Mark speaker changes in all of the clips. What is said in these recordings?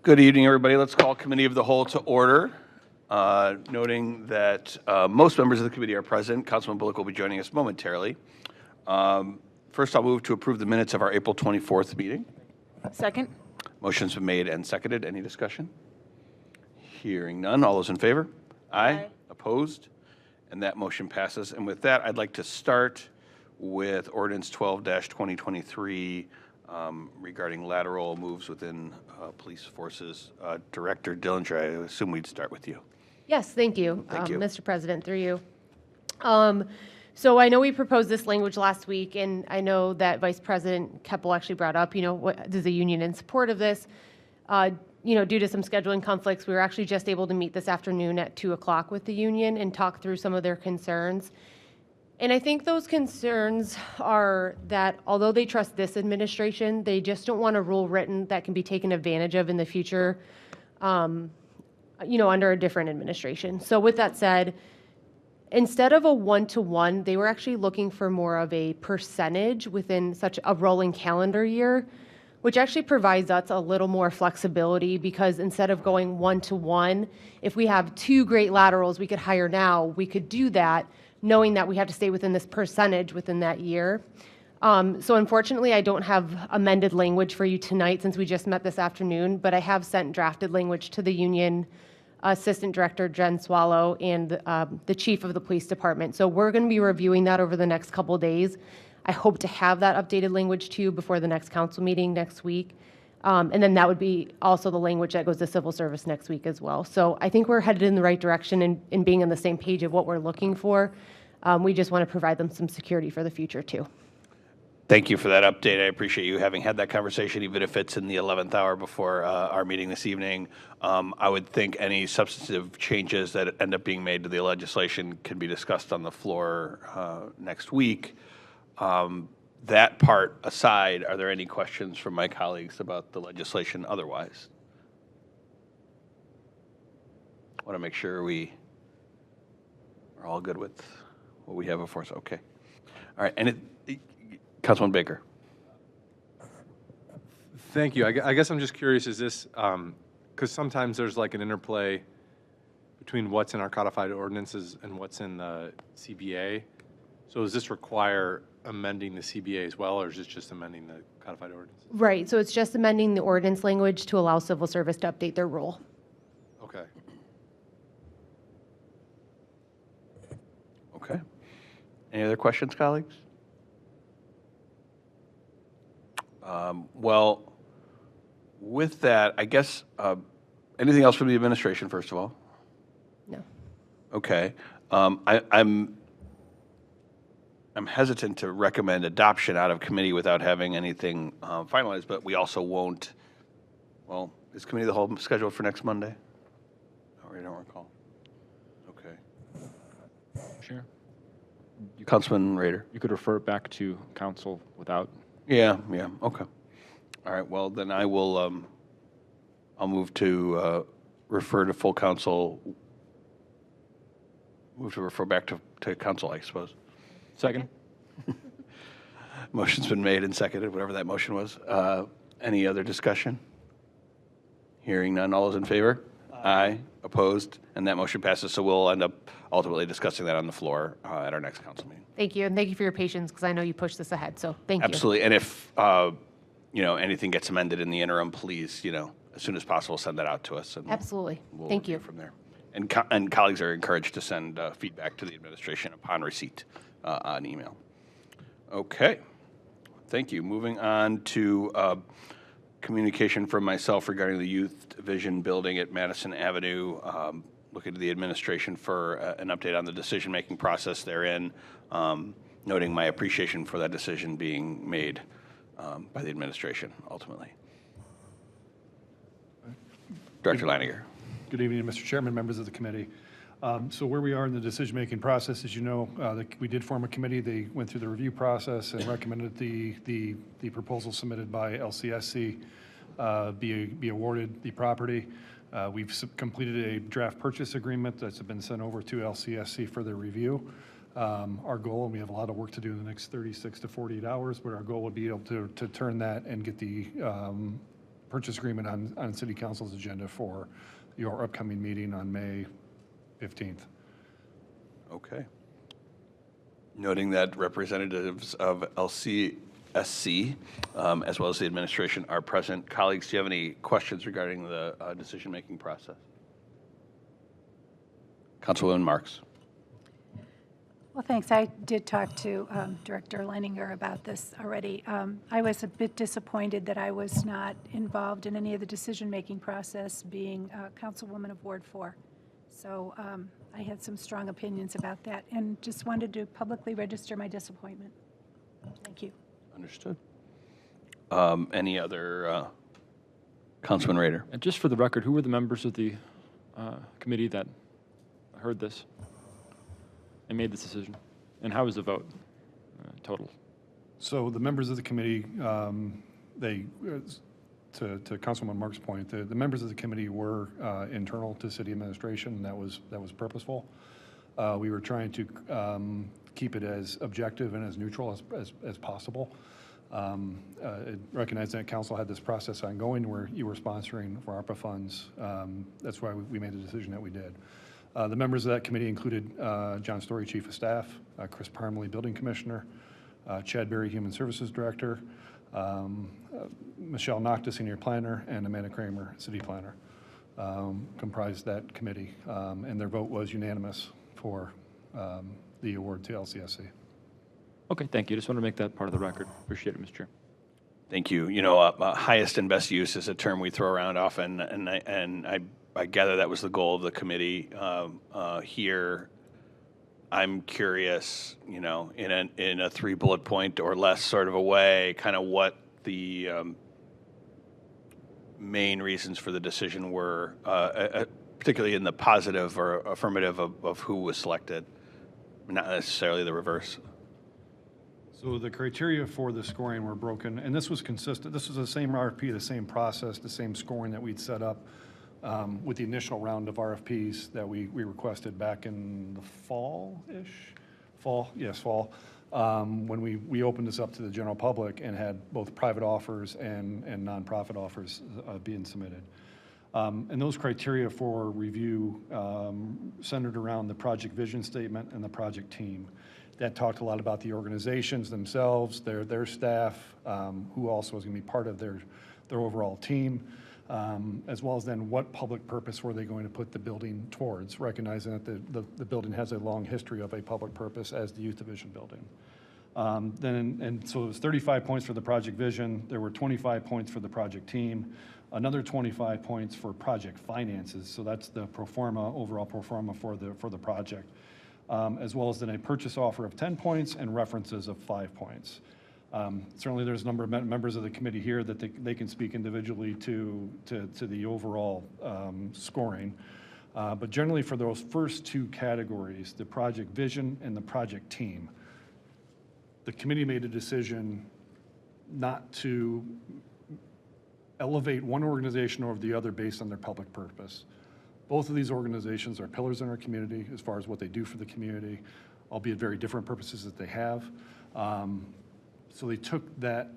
Speaker 1: Good evening, everybody. Let's call Committee of the Whole to order. Noting that most members of the committee are present. Councilman Bullock will be joining us momentarily. First, I'll move to approve the minutes of our April 24th meeting.
Speaker 2: Second.
Speaker 1: Motion's been made and seconded. Any discussion? Hearing none. All those in favor?
Speaker 2: Aye.
Speaker 1: Opposed? And that motion passes. And with that, I'd like to start with Ordinance 12-2023 regarding lateral moves within police forces. Director Dillinger, I assume we'd start with you.
Speaker 3: Yes, thank you.
Speaker 1: Thank you.
Speaker 3: Mr. President, through you. So I know we proposed this language last week, and I know that Vice President Keppel actually brought up, what is the union in support of this? Due to some scheduling conflicts, we were actually just able to meet this afternoon at 2 o'clock with the union and talk through some of their concerns. And I think those concerns are that although they trust this administration, they just don't want a rule written that can be taken advantage of in the future, under a different administration. So with that said, instead of a one-to-one, they were actually looking for more of a percentage within such a rolling calendar year, which actually provides us a little more flexibility because instead of going one-to-one, if we have two great laterals we could hire now, we could do that knowing that we have to stay within this percentage within that year. So unfortunately, I don't have amended language for you tonight since we just met this afternoon, but I have sent drafted language to the union Assistant Director Jen Swallow and the Chief of the Police Department. So we're going to be reviewing that over the next couple of days. I hope to have that updated language to you before the next council meeting next week. And then that would be also the language that goes to civil service next week as well. So I think we're headed in the right direction in being on the same page of what we're looking for. We just want to provide them some security for the future too.
Speaker 1: Thank you for that update. I appreciate you having had that conversation, even if it's in the 11th hour before our meeting this evening. I would think any substantive changes that end up being made to the legislation can be discussed on the floor next week. That part aside, are there any questions from my colleagues about the legislation otherwise? I want to make sure we are all good with what we have before us. Okay. All right. And Councilman Baker.
Speaker 4: Thank you. I guess I'm just curious, is this, because sometimes there's like an interplay between what's in our codified ordinances and what's in the CBA. So does this require amending the CBA as well, or is this just amending the codified ordinance?
Speaker 3: Right, so it's just amending the ordinance language to allow civil service to update their rule.
Speaker 4: Okay.
Speaker 1: Okay. Any other questions, colleagues? Well, with that, I guess, anything else from the administration, first of all?
Speaker 3: No.
Speaker 1: Okay. I'm hesitant to recommend adoption out of committee without having anything finalized, but we also won't, well, is Committee of the Whole scheduled for next Monday? Or I don't recall. Okay.
Speaker 5: Sure.
Speaker 1: Councilman Rader.
Speaker 5: You could refer it back to council without.
Speaker 1: Yeah, okay. All right, well, then I will, I'll move to refer to full council, move to refer back to council, I suppose.
Speaker 5: Second.
Speaker 1: Motion's been made and seconded, whatever that motion was. Any other discussion? Hearing none, all those in favor? Aye. Opposed? And that motion passes, so we'll end up ultimately discussing that on the floor at our next council meeting.
Speaker 3: Thank you, and thank you for your patience because I know you pushed this ahead, so thank you.
Speaker 1: Absolutely, and if, anything gets amended in the interim, please, as soon as possible, send that out to us. And
Speaker 3: Absolutely.
Speaker 1: We'll
Speaker 3: Thank
Speaker 1: review
Speaker 3: you.
Speaker 1: from there. And colleagues are encouraged to send feedback to the administration upon receipt on email. Okay, thank you. Moving on to communication from myself regarding the Youth Vision building at Madison Avenue. Looking to the administration for an update on the decision-making process therein, noting my appreciation for that decision being made by the administration ultimately. Director Leininger.
Speaker 6: Good evening, Mr. Chairman, members of the committee. So where we are in the decision-making process, as you know, we did form a committee. They went through the review process and recommended the proposal submitted by LCSC be awarded the property. We've completed a draft purchase agreement that's been sent over to LCSC for their review. Our goal, and we have a lot of work to do in the next 36 to 48 hours, but our goal would be able to turn that and get the purchase agreement on city council's agenda for your upcoming meeting on May 15th.
Speaker 1: Okay. Noting that representatives of LCSC, as well as the administration, are present. Colleagues, do you have any questions regarding the decision-making process? Councilwoman Marks.
Speaker 2: Well, thanks. I did talk to Director Leininger about this already. I was a bit disappointed that I was not involved in any of the decision-making process, being Councilwoman of Ward 4. So I had some strong opinions about that, and just wanted to publicly register my disappointment. Thank you.
Speaker 1: Understood. Any other, Councilman Rader?
Speaker 5: And just for the record, who were the members of the committee that heard this and made this decision? And how was the vote total?
Speaker 6: So the members of the committee, to Councilman Mark's point, the members of the committee were internal to city administration, and that was purposeful. We were trying to keep it as objective and as neutral as possible. Recognize that council had this process ongoing where you were sponsoring for ARPA funds. That's why we made the decision that we did. The members of that committee included John Story, Chief of Staff, Chris Parmalee, Building Commissioner, Chad Berry, Human Services Director, Michelle Nocta, Senior Planner, and Amanda Kramer, City Planner, comprised that committee. And their vote was unanimous for the award to LCSC.
Speaker 5: Okay, thank you. Just want to make that part of the record. Appreciate it, Mr. Chair.
Speaker 1: Thank you. You know, highest and best use is a term we throw around often, and I gather that was the goal of the committee here. I'm curious, you know, in a 3 bullet point or less sort of a way, kind of what the main reasons for the decision were, particularly in the positive or affirmative of who was selected, not necessarily the reverse.
Speaker 6: So the criteria for the scoring were broken, and this was consistent. This was the same RFP, the same process, the same scoring that we'd set up with the initial round of RFPs that we requested back in the fall-ish? Fall, yes, fall. When we opened this up to the general public and had both private offers and nonprofit offers being submitted. And those criteria for review centered around the project vision statement and the project team. That talked a lot about the organizations themselves, their staff, who also was going to be part of their overall team, as well as then what public purpose were they going to put the building towards, recognizing that the building has a long history of a public purpose as the youth division building. So it was 35 points for the project vision. There were 25 points for the project team, another 25 points for project finances. So that's the overall pro forma for the project. As well as then a purchase offer of 10 points and references of 5 points. Certainly there's a number of members of the committee here that they can speak individually to the overall scoring. But generally for those first 2 categories, the project vision and the project team, the committee made a decision not to elevate one organization over the other based on their public purpose. Both of these organizations are pillars in our community as far as what they do for the community, albeit very different purposes that they have. So they took that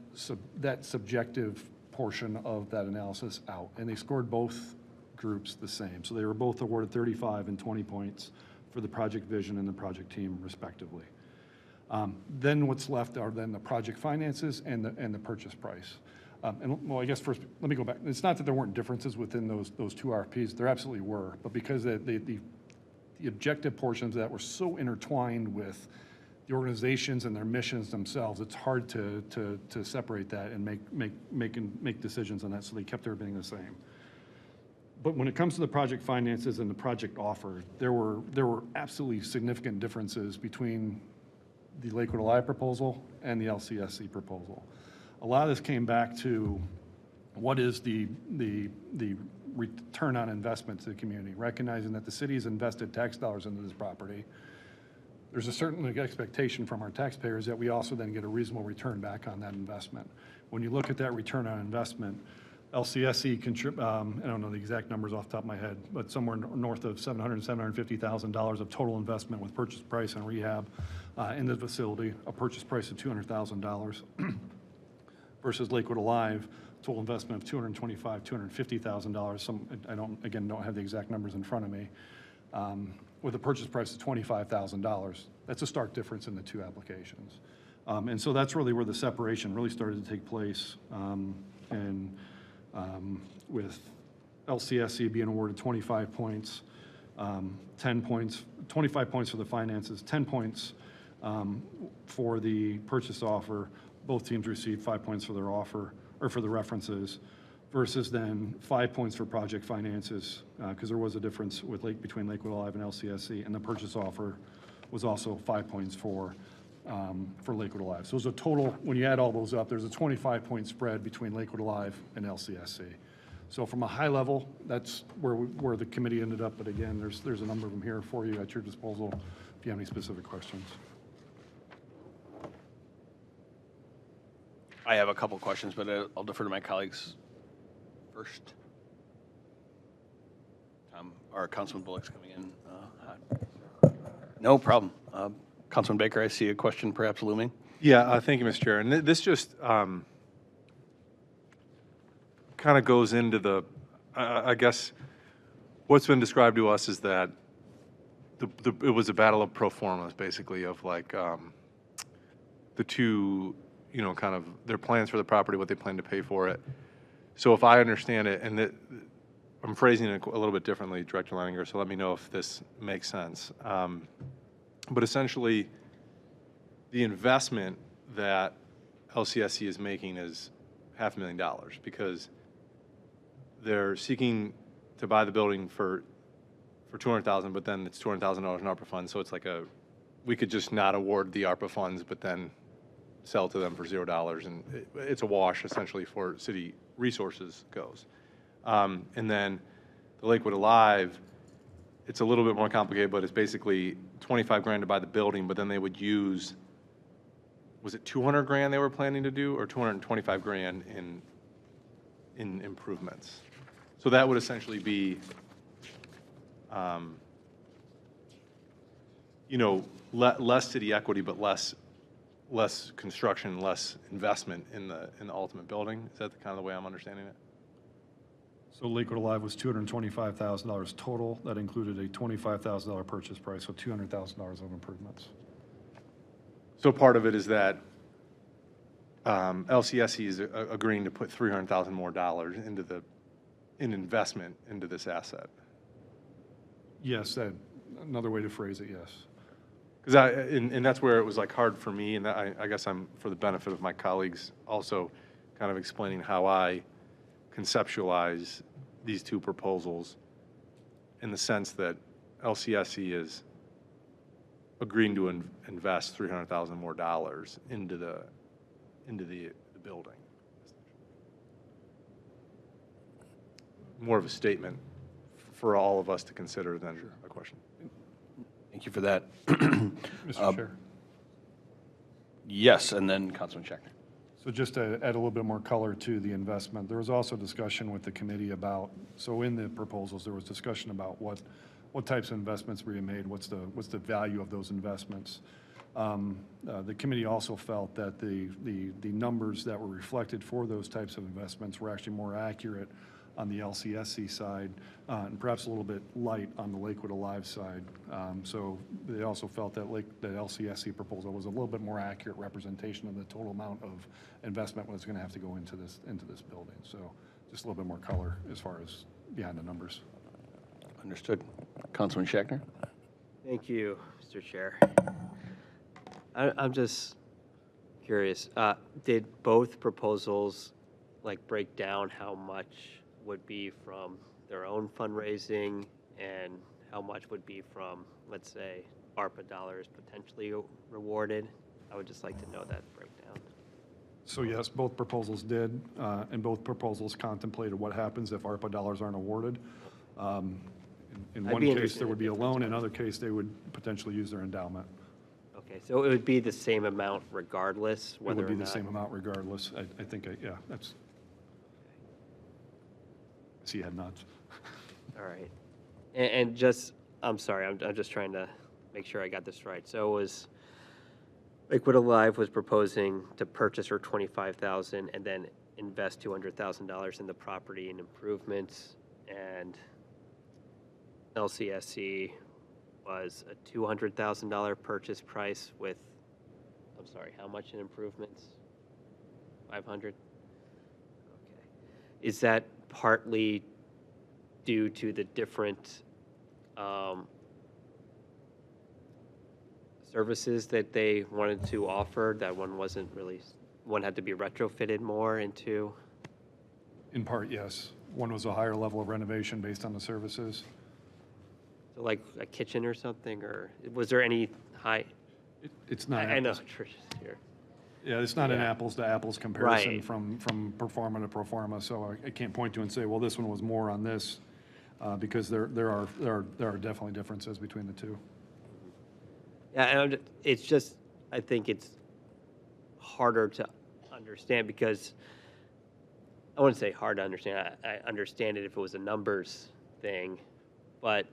Speaker 6: subjective portion of that analysis out, and they scored both groups the same. So they were both awarded 35 and 20 points for the project vision and the project team, respectively. Then what's left are then the project finances and the purchase price. I guess first, let me go back. It's not that there weren't differences within those 2 RFPs. There absolutely were. But because the objective portions of that were so intertwined with the organizations and their missions themselves, it's hard to separate that and make decisions on that. So they kept everything the same. But when it comes to the project finances and the project offer, there were absolutely significant differences between the Lakewood Alive proposal and the LCSC proposal. A lot of this came back to what is the return on investment to the community, recognizing that the city has invested tax dollars into this property. There's a certain expectation from our taxpayers that we also then get a reasonable return back on that investment. When you look at that return on investment, LCSC, I don't know the exact numbers off the top of my head, but somewhere north of $700,000, $750,000 of total investment with purchase price and rehab in the facility, a purchase price of $200,000. Versus Lakewood Alive, total investment of $225,000, $250,000. Don't have the exact numbers in front of me. With a purchase price of $25,000. That's a stark difference in the two applications. And so that's really where the separation really started to take place. With LCSC being awarded 25 points, 10 points, 25 points for the finances, 10 points for the purchase offer. Both teams received 5 points for their offer, or for the references, versus then 5 points for project finances, because there was a difference between Lakewood Alive and LCSC, and the purchase offer was also 5 points for Lakewood Alive. So it was a total, when you add all those up, there's a 25-point spread between Lakewood Alive and LCSC. So from a high level, that's where the committee ended up, but again, there's a number of them here for you at your disposal if you have any specific questions.
Speaker 1: I have a couple questions, but I'll defer to my colleagues first. Our Councilman Bullock's coming in hot. No problem. Councilman Baker, I see a question perhaps looming.
Speaker 4: Yeah, thank you, Mr. Chair. And this just kind of goes into the, I guess, what's been described to us is that it was a battle of pro formas, basically, of like the two, kind of their plans for the property, what they plan to pay for it. So if I understand it, and I'm phrasing it a little bit differently, Director Leininger, so let me know if this makes sense. But essentially, the investment that LCSC is making is $500,000 because they're seeking to buy the building for $200,000, but then it's $200,000 in ARPA funds. So it's like we could just not award the ARPA funds, but then sell to them for $0, and it's a wash essentially for city resources goes. And then the Lakewood Alive, it's a little bit more complicated, but it's basically $25,000 to buy the building, but then they would use, was it $200,000 they were planning to do, or $225,000 in improvements? So that would essentially be, less city equity, but less construction, less investment in the ultimate building. Is that kind of the way I'm understanding it?
Speaker 6: So Lakewood Alive was $225,000 total. That included a $25,000 purchase price, so $200,000 of improvements.
Speaker 4: So part of it is that LCSC is agreeing to put $300,000 more in investment into this asset.
Speaker 6: Yes, another way to phrase it, yes.
Speaker 4: Because and that's where it was like hard for me, and I guess I'm, for the benefit of my colleagues, also kind of explaining how I conceptualize these two proposals in the sense that LCSC is agreeing to invest $300,000 more into the building. More of a statement for all of us to consider than a question.
Speaker 1: Thank you for that.
Speaker 6: Mr. Chair.
Speaker 1: Yes, and then Councilman Schechter.
Speaker 6: So just to add a little bit more color to the investment, there was also discussion with the committee about, so in the proposals, there was discussion about what types of investments were being made, what's the value of those investments. The committee also felt that the numbers that were reflected for those types of investments were actually more accurate on the LCSC side, and perhaps a little bit light on the Lakewood Alive side. So they also felt that the LCSC proposal was a little bit more accurate representation of the total amount of investment that's going to have to go into this building. So just a little bit more color as far as behind the numbers.
Speaker 1: Understood. Councilman Schechter?
Speaker 7: Thank you, Mr. Chair. I'm just curious, did both proposals break down how much would be from their own fundraising and how much would be from, let's say, ARPA dollars potentially rewarded? I would just like to know that breakdown.
Speaker 6: So yes, both proposals did, and both proposals contemplated what happens if ARPA dollars aren't awarded. In one case, there would be a loan. In other case, they would potentially use their endowment.
Speaker 7: Okay, so it would be the same amount regardless,
Speaker 6: It
Speaker 7: whether
Speaker 6: would be
Speaker 7: or
Speaker 6: the
Speaker 7: not.
Speaker 6: same amount regardless. I think, yeah, that's. I see you had nods.
Speaker 7: All right. And just, I'm sorry, I'm just trying to make sure I got this right. So it was, Lakewood Alive was proposing to purchase for $25,000 and then invest $200,000 in the property and improvements, and LCSC was a $200,000 purchase price with, I'm sorry, how much in improvements? 500? Okay. Is that partly due to the different services that they wanted to offer, that one wasn't really, one had to be retrofitted more into?
Speaker 6: In part, yes. One was a higher level of renovation based on the services.
Speaker 7: So like a kitchen or something, or was there any high?
Speaker 6: It's not.
Speaker 7: I know
Speaker 6: apples-
Speaker 7: Trish is here.
Speaker 6: Yeah, it's not an
Speaker 7: Yeah.
Speaker 6: apples to apples comparison
Speaker 7: Right.
Speaker 6: from pro forma to pro forma, so I can't point to and say, well, this one was more on this, because there are definitely differences between the two.
Speaker 7: Yeah, and it's just, I think it's harder to understand because, I wouldn't say hard to understand, I understand it if it was a numbers thing, but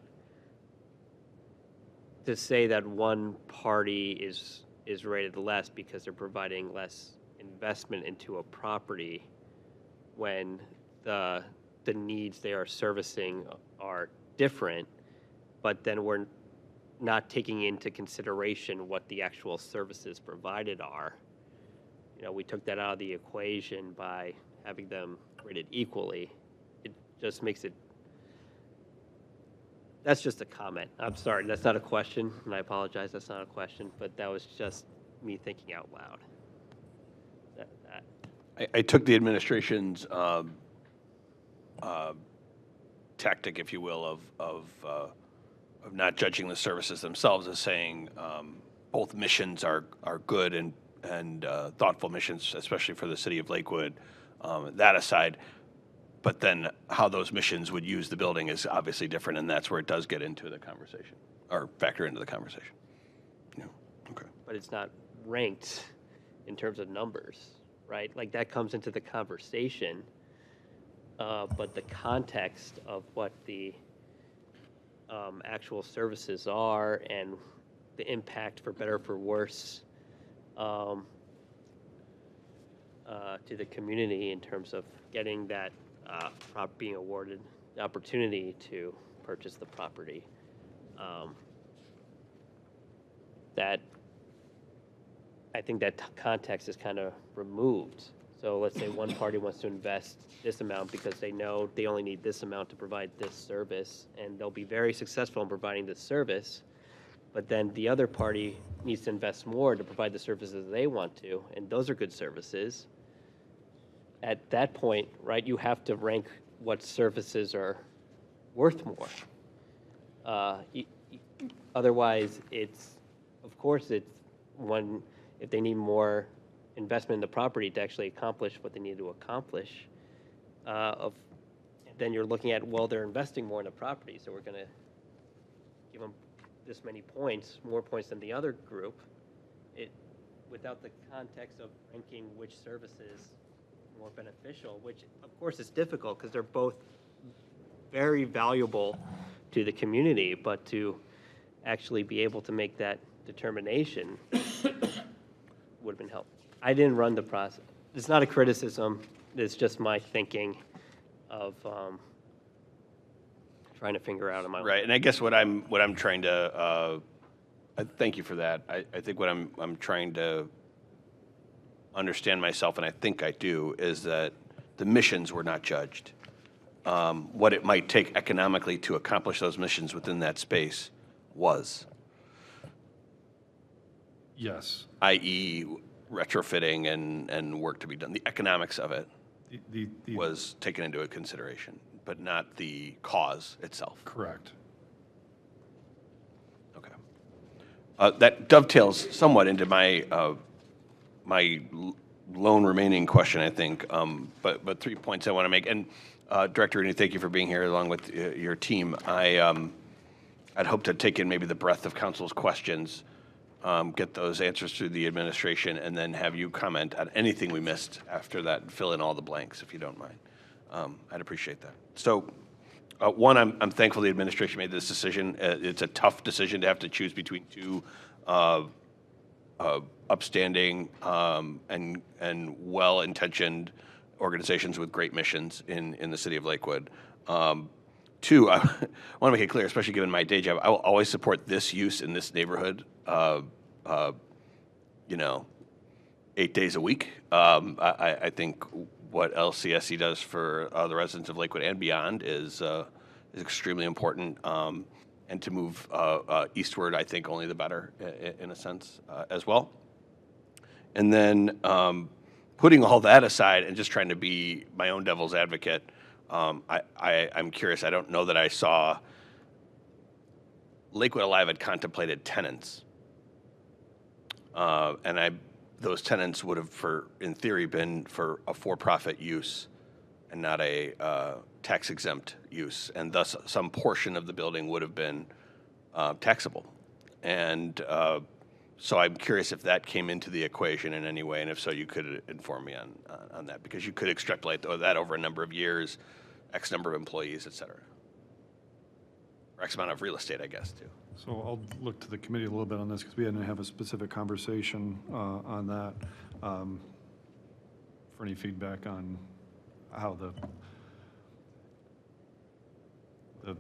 Speaker 7: to say that one party is rated less because they're providing less investment into a property when the needs they are servicing are different, but then we're not taking into consideration what the actual services provided are. You know, we took that out of the equation by having them rated equally. It just makes it, that's just a comment. I'm sorry, that's not a question, and I apologize, that's not a question, but that was just me thinking out loud.
Speaker 1: I took the administration's tactic, if you will, of not judging the services themselves as saying both missions are good and thoughtful missions, especially for the city of Lakewood. That aside, but then how those missions would use the building is obviously different, and that's where it does get into the conversation, or factor into the conversation. Yeah, okay.
Speaker 7: But it's not ranked in terms of numbers, right? Like that comes into the conversation, but the context of what the actual services are and the impact, for better or for worse, to the community in terms of getting that being awarded the opportunity to purchase the property. That I think that context is kind of removed. So let's say one party wants to invest this amount because they know they only need this amount to provide this service, and they'll be very successful in providing this service. But then the other party needs to invest more to provide the services they want to, and those are good services. At that point, right, you have to rank what services are worth more. Otherwise, of course, it's one, if they need more investment in the property to actually accomplish what they need to accomplish, then you're looking at, well, they're investing more in the property, so we're going to give them this many points, more points than the other group, without the context of ranking which services more beneficial, which of course is difficult because they're both very valuable to the community, but to actually be able to make that determination would have been helpful. I didn't run the process. It's not a criticism. It's just my thinking of trying to figure out on my own.
Speaker 1: Right, and I guess what I'm trying to, thank you for that. I think what I'm trying to understand myself, and I think I do, is that the missions were not judged. What it might take economically to accomplish those missions within that space was,
Speaker 6: Yes.
Speaker 1: i.e. retrofitting and work to be done. The economics of it
Speaker 6: The
Speaker 1: was taken into consideration, but not the cause itself.
Speaker 6: correct.
Speaker 1: Okay. That dovetails somewhat into my lone remaining question, I think, but 3 points I want to make. And Director Rooney, thank you for being here along with your team. I'd hope to take in maybe the breadth of council's questions, get those answers through the administration, and then have you comment on anything we missed after that and fill in all the blanks, if you don't mind. I'd appreciate that. So, one, I'm thankful the administration made this decision. It's a tough decision to have to choose between two upstanding and well-intentioned organizations with great missions in the city of Lakewood. Two, I want to make it clear, especially given my day job, I will always support this use in this neighborhood, 8 days a week. I think what LCSC does for the residents of Lakewood and beyond is extremely important. And to move eastward, I think only the better, in a sense, as well. And then putting all that aside and just trying to be my own devil's advocate, I'm curious. I don't know that I saw Lakewood Alive had contemplated tenants, and those tenants would have, in theory, been for a for-profit use and not a tax-exempt use, and thus some portion of the building would have been taxable. And so I'm curious if that came into the equation in any way, and if so, you could inform me on that, because you could extrapolate that over a number of years, X number of employees, et cetera. Or X amount of real estate, I guess, too.
Speaker 6: So I'll look to the committee a little bit on this because we didn't have a specific conversation on that. For any feedback on how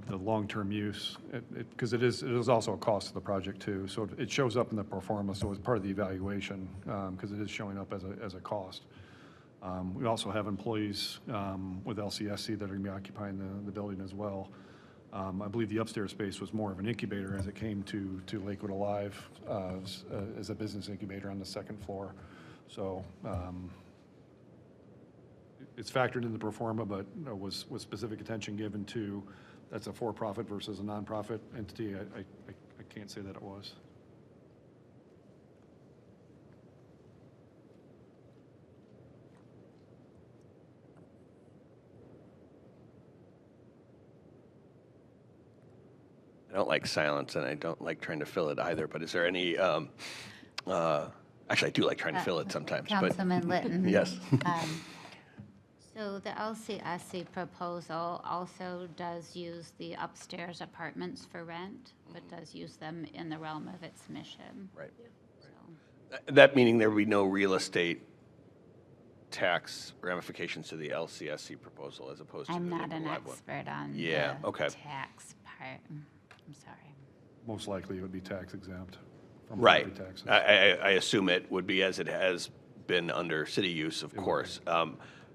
Speaker 6: the long-term use, because it is also a cost of the project too. So it shows up in the pro forma, so it's part of the evaluation because it is showing up as a cost. We also have employees with LCSC that are going to be occupying the building as well. I believe the upstairs space was more of an incubator as it came to Lakewood Alive as a business incubator on the second floor. So it's factored in the pro forma, but was specific attention given to that's a for-profit versus a nonprofit entity. I can't say that it was.
Speaker 1: I don't like silence, and I don't like trying to fill it either, but is there any, actually, I do like trying to fill it sometimes, but.
Speaker 8: Councilman Litton.
Speaker 1: Yes.
Speaker 8: So the LCSC proposal also does use the upstairs apartments for rent, but does use them in the realm of its mission.
Speaker 1: Right.
Speaker 8: So,
Speaker 1: That meaning there would be no real estate tax ramifications to the LCSC proposal as opposed to the
Speaker 8: I'm not
Speaker 1: Lakewood
Speaker 8: an
Speaker 1: Live one?
Speaker 8: expert on
Speaker 1: Yeah,
Speaker 8: the
Speaker 1: okay.
Speaker 8: tax part. I'm sorry.
Speaker 6: Most likely it would be tax exempt from
Speaker 1: Right.
Speaker 6: property taxes.
Speaker 1: I assume it would be as it has been under city use, of course.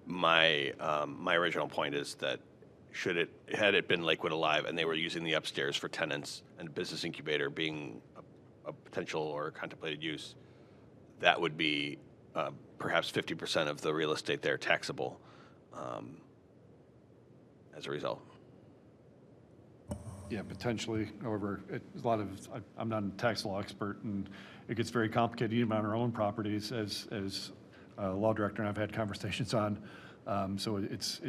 Speaker 1: My original point is that had it been Lakewood Alive and they were using the upstairs for tenants and business incubator being a potential or contemplated use, that would be perhaps 50% of the real estate there taxable as a result.
Speaker 6: Yeah, potentially. However, I'm not a tax law expert, and it gets very complicated even on our own properties, as law director and I've had conversations on. So it's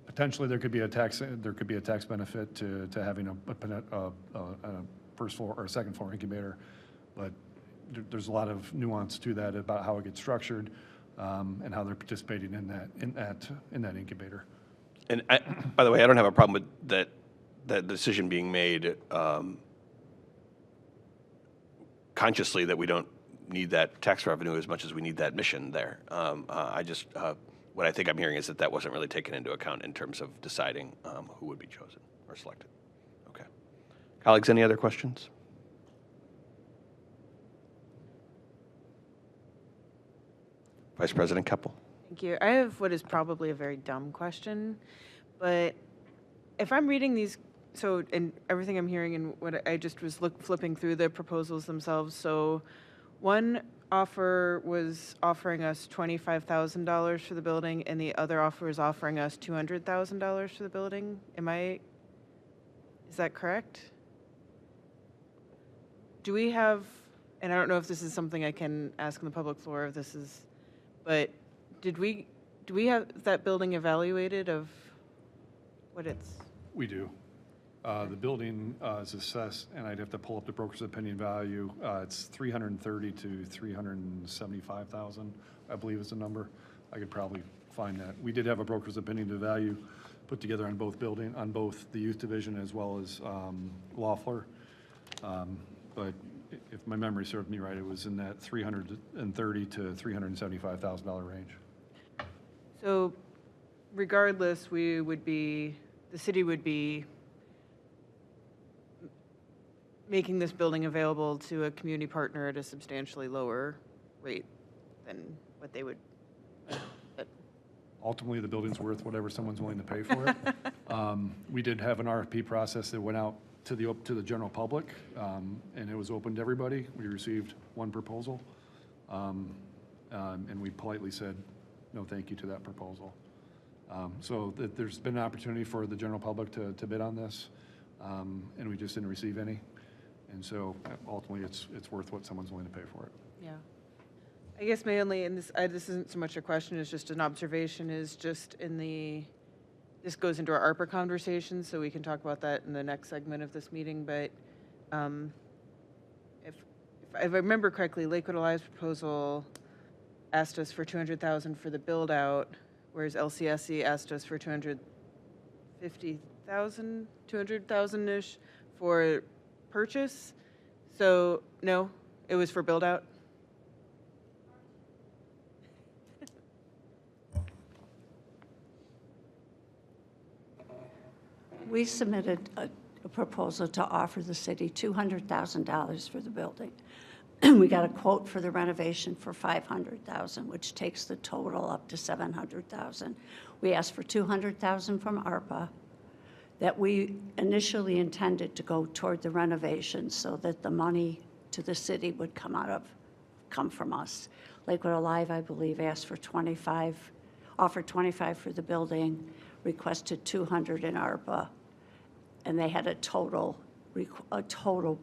Speaker 6: potentially there could be a tax benefit to having a first floor or a second floor incubator, but there's a lot of nuance to that about how it gets structured and how they're participating in that incubator.
Speaker 1: And by the way, I don't have a problem with that decision being made consciously that we don't need that tax revenue as much as we need that mission there. What I think I'm hearing is that wasn't really taken into account in terms of deciding who would be chosen or selected. Okay. Colleagues, any other questions? Vice President Keppel.
Speaker 9: Thank you. I have what is probably a very dumb question, but if I'm reading these, and everything I'm hearing and what I just was flipping through the proposals themselves, so one offer was offering us $25,000 for the building, and the other offer is offering us $200,000 for the building. Is that correct? Do we have, and I don't know if this is something I can ask on the public floor, if this is, but do we have that building evaluated of what it's?
Speaker 6: We do. The building is assessed, and I'd have to pull up the broker's opinion value. It's $330,000 to $375,000, I believe is the number. I could probably find that. We did have a broker's opinion to value put together on both the youth division as well as Loeffler. But if my memory serves me right, it was in that $330,000 to $375,000 range.
Speaker 9: So regardless, the city would be making this building available to a community partner at a substantially lower rate than what they would.
Speaker 6: Ultimately, the building's worth whatever someone's willing to pay for it. We did have an RFP process that went out to the general public, and it was open to everybody. We received one proposal, and we politely said, no, thank you to that proposal. So there's been an opportunity for the general public to bid on this, and we just didn't receive any. And so ultimately, it's worth what someone's willing to pay for it.
Speaker 9: Yeah. I guess my only, and this isn't so much a question, it's just an observation, is just this goes into our ARPA conversation, so we can talk about that in the next segment of this meeting, but if I remember correctly, Lakewood Alive's proposal asked us for $200,000 for the build out, whereas LCSC asked us for $200,000-ish for purchase. So no, it was for build out.
Speaker 10: We submitted a proposal to offer the city $200,000 for the building. We got a quote for the renovation for $500,000, which takes the total up to $700,000. We asked for $200,000 from ARPA that we initially intended to go toward the renovation so that the money to the city would come from us. Lakewood Alive, I believe, asked for offered $25 for the building, requested $200 in ARPA, and they had a total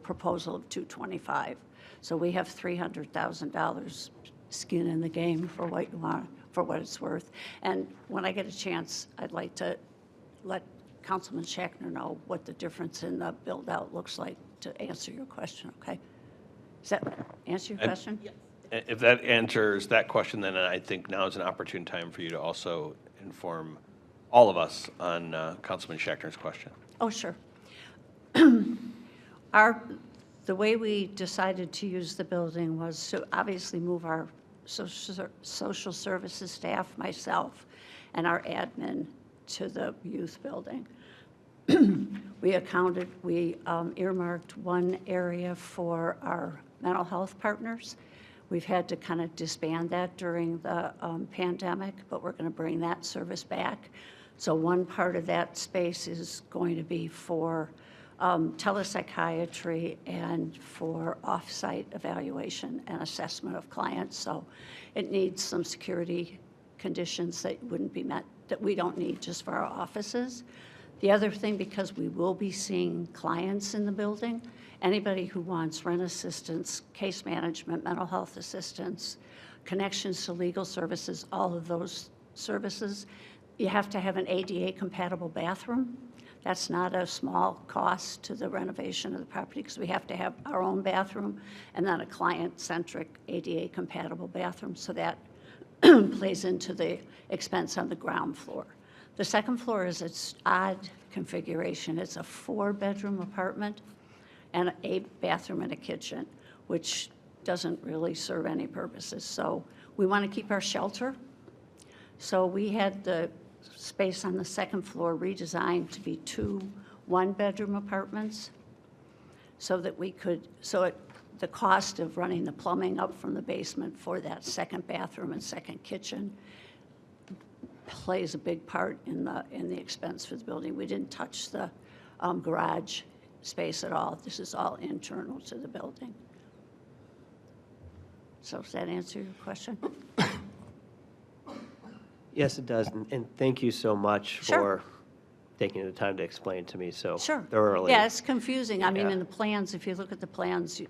Speaker 10: proposal of $225. So we have $300,000 skin in the game for what you want, for what it's worth. And when I get a chance, I'd like to let Councilman Schachtner know what the difference in the build out looks like to answer your question, okay? Does that answer your question?
Speaker 1: If that answers that question, then I think now is an opportune time for you to also inform all of us on Councilman Schachtner's question.
Speaker 10: Oh, sure. The way we decided to use the building was to obviously move our social services staff, myself, and our admin to the youth building. We earmarked one area for our mental health partners. We've had to kind of disband that during the pandemic, but we're going to bring that service back. So one part of that space is going to be for telepsychiatry and for off-site evaluation and assessment of clients. So it needs some security conditions that wouldn't be met, that we don't need just for our offices. The other thing, because we will be seeing clients in the building, anybody who wants rent assistance, case management, mental health assistance, connections to legal services, all of those services, you have to have an ADA-compatible bathroom. That's not a small cost to the renovation of the property because we have to have our own bathroom and then a client-centric ADA-compatible bathroom. So that plays into the expense on the ground floor. The second floor is its odd configuration. It's a 4-bedroom apartment and a bathroom and a kitchen, which doesn't really serve any purposes. So we want to keep our shelter. So we had the space on the second floor redesigned to be 2 one-bedroom apartments so that we could, the cost of running the plumbing up from the basement for that second bathroom and second kitchen plays a big part in the expense for the building. We didn't touch the garage space at all. This is all internal to the building. So does that answer your question?
Speaker 7: Yes, it does, and thank you so much
Speaker 10: Sure.
Speaker 7: for taking the time to explain to me so
Speaker 10: Sure.
Speaker 7: thoroughly.
Speaker 10: Yeah, it's confusing. I mean,
Speaker 7: Yeah.
Speaker 10: in the plans, if you look at the plans,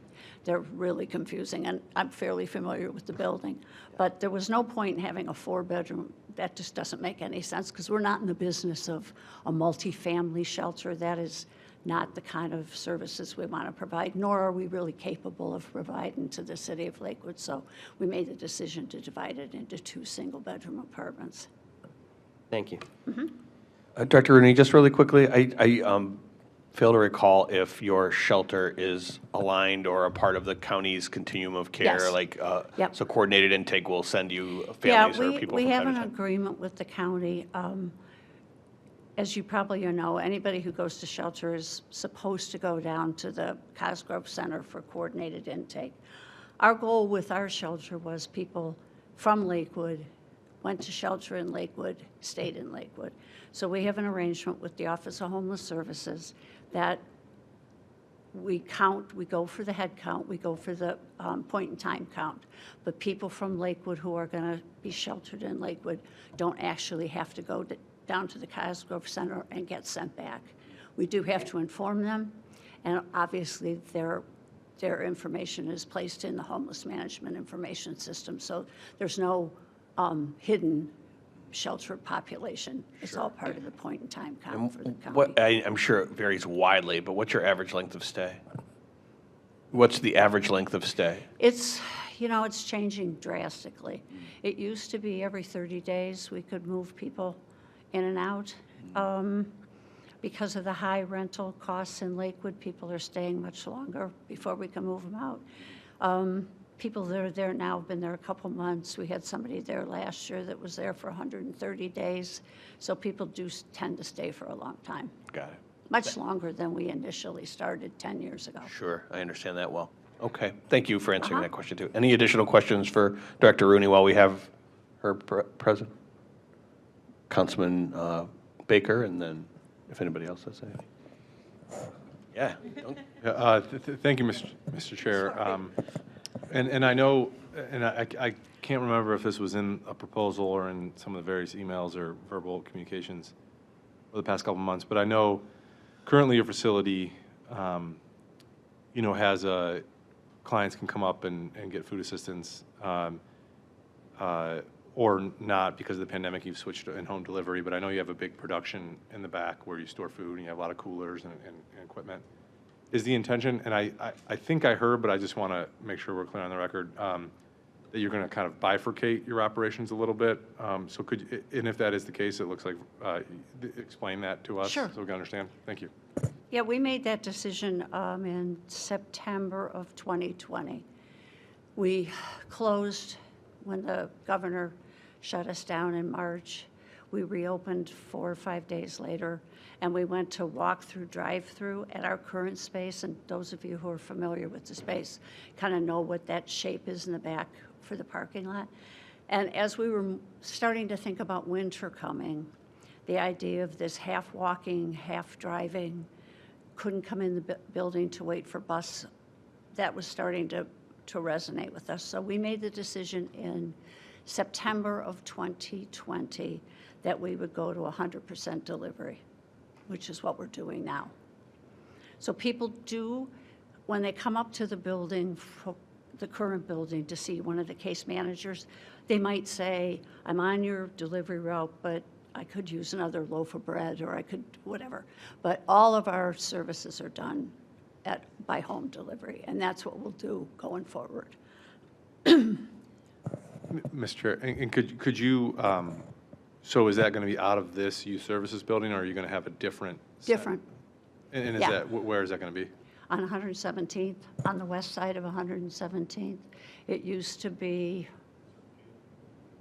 Speaker 10: they're really confusing, and I'm fairly familiar with the building. But there was no point in having a 4-bedroom. That just doesn't make any sense, because we're not in the business of a multifamily shelter. That is not the kind of services we want to provide, nor are we really capable of providing to the city of Lakewood. So we made the decision to divide it into 2 single-bedroom apartments.
Speaker 7: Thank you.
Speaker 1: Director Rooney, just really quickly, fail to recall if your shelter is aligned or a part of the county's continuum of care,
Speaker 10: Yes.
Speaker 1: like,
Speaker 10: Yep.
Speaker 1: so coordinated intake will send you
Speaker 10: Yeah,
Speaker 1: families or people
Speaker 10: we
Speaker 1: from
Speaker 10: have
Speaker 1: time
Speaker 10: an
Speaker 1: to time?
Speaker 10: agreement with the county. As you probably know, anybody who goes to shelter is supposed to go down to the Cosgrove Center for coordinated intake. Our goal with our shelter was people from Lakewood went to shelter in Lakewood, stayed in Lakewood. So we have an arrangement with the Office of Homeless Services that we count, we go for the head count, we go for the point in time count. But people from Lakewood who are going to be sheltered in Lakewood don't actually have to go down to the Cosgrove Center and get sent back. We do have to inform them, and obviously their information is placed in the homeless management information system. So there's no hidden sheltered population. It's all part of the point in time count for the county.
Speaker 1: I'm sure it varies widely, but what's your average length of stay? What's the average length of stay?
Speaker 10: It's, it's changing drastically. It used to be every 30 days we could move people in and out. Because of the high rental costs in Lakewood, people are staying much longer before we can move them out. People that are there now have been there a couple months. We had somebody there last year that was there for 130 days. So people do tend to stay for a long time,
Speaker 1: Got it.
Speaker 10: much longer than we initially started 10 years ago.
Speaker 1: Sure, I understand that well. Okay, thank you for answering that question, too. Any additional questions for Director Rooney while we have her present? Councilman Baker, and then if anybody else has anything. Yeah.
Speaker 4: Thank you, Mr. Chair. And I know, and I can't remember if this was in a proposal or in some of the various emails or verbal communications over the past couple of months, but I know currently your facility, has clients can come up and get food assistance, or not because of the pandemic. You've switched to in-home delivery, but I know you have a big production in the back where you store food and you have a lot of coolers and equipment. Is the intention, and I think I heard, but I just want to make sure we're clear on the record, that you're going to kind of bifurcate your operations a little bit? So and if that is the case, it looks like, explain that to us.
Speaker 10: Sure.
Speaker 4: So we can understand. Thank you.
Speaker 10: Yeah, we made that decision in September of 2020. We closed when the governor shut us down in March. We reopened 4 or 5 days later, and we went to walk-through, drive-through at our current space, and those of you who are familiar with the space kind of know what that shape is in the back for the parking lot. And as we were starting to think about winter coming, the idea of this half walking, half driving, couldn't come in the building to wait for bus, that was starting to resonate with us. So we made the decision in September of 2020 that we would go to 100% delivery, which is what we're doing now. So people do, when they come up to the building, the current building, to see one of the case managers, they might say, I'm on your delivery route, but I could use another loaf of bread, or I could whatever. But all of our services are done by home delivery, and that's what we'll do going forward.
Speaker 4: Mr. Chair, and could you, so is that going to be out of this youth services building, or are you going to have a different?
Speaker 10: Different.
Speaker 4: And is
Speaker 10: Yeah.
Speaker 4: that, where is that going to be?
Speaker 10: On 117th, on the west side of 117th. It used to be,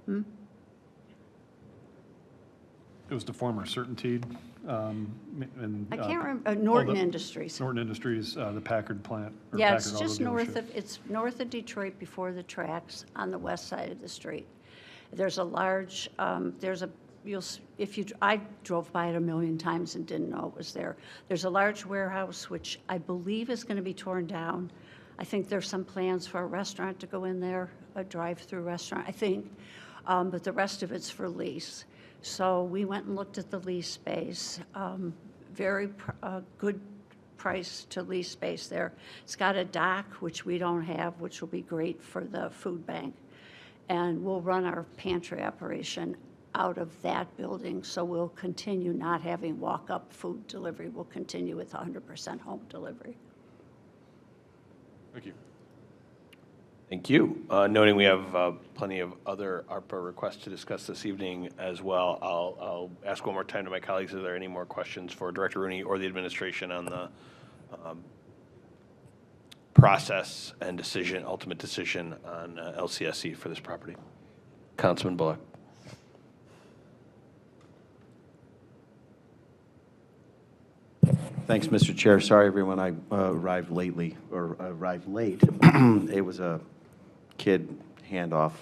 Speaker 6: It was the former Certainty. And
Speaker 10: I can't remember, Norton
Speaker 6: the-
Speaker 10: Industries.
Speaker 6: Norton Industries, the Packard plant. or
Speaker 10: Yeah, it's
Speaker 6: Packard Auto
Speaker 10: just north
Speaker 6: dealership.
Speaker 10: it's north of Detroit before the tracks on the west side of the street. There's a large, I drove by it a million times and didn't know it was there. There's a large warehouse, which I believe is going to be torn down. I think there's some plans for a restaurant to go in there, a drive-through restaurant, I think. But the rest of it's for lease. So we went and looked at the lease space. Very good price to lease space there. It's got a dock, which we don't have, which will be great for the food bank. And we'll run our pantry operation out of that building, so we'll continue not having walk-up food delivery. We'll continue with 100% home delivery.
Speaker 4: Thank you.
Speaker 1: Thank you. Noting we have plenty of other ARPA requests to discuss this evening as well, I'll ask one more time to my colleagues, are there any more questions for Director Rooney or the administration on the process and decision, ultimate decision on LCSC for this property? Councilman Bullock.
Speaker 11: Thanks, Mr. Chair. Sorry, everyone, I arrived late. It was a kid handoff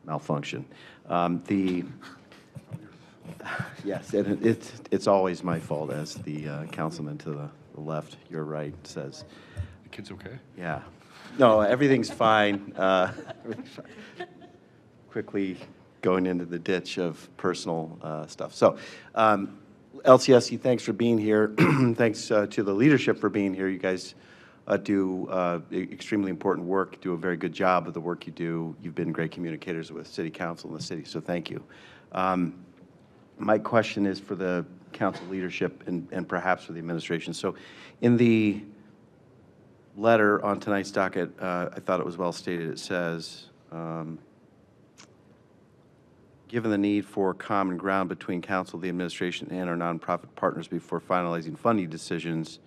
Speaker 11: malfunction. Yes, and it's always my fault, as the councilman to the left, your right, says.
Speaker 6: The kid's okay?
Speaker 11: Yeah. No, everything's fine. Quickly going into the ditch of personal stuff. So, LCSC, thanks for being here. Thanks to the leadership for being here. You guys do extremely important work, do a very good job of the work you do. You've been great communicators with City Council and the city, so thank you. My question is for the council leadership and perhaps for the administration. So in the letter on tonight's docket, I thought it was well stated. It says, given the need for common ground between council, the administration, and our nonprofit partners before finalizing funding decisions,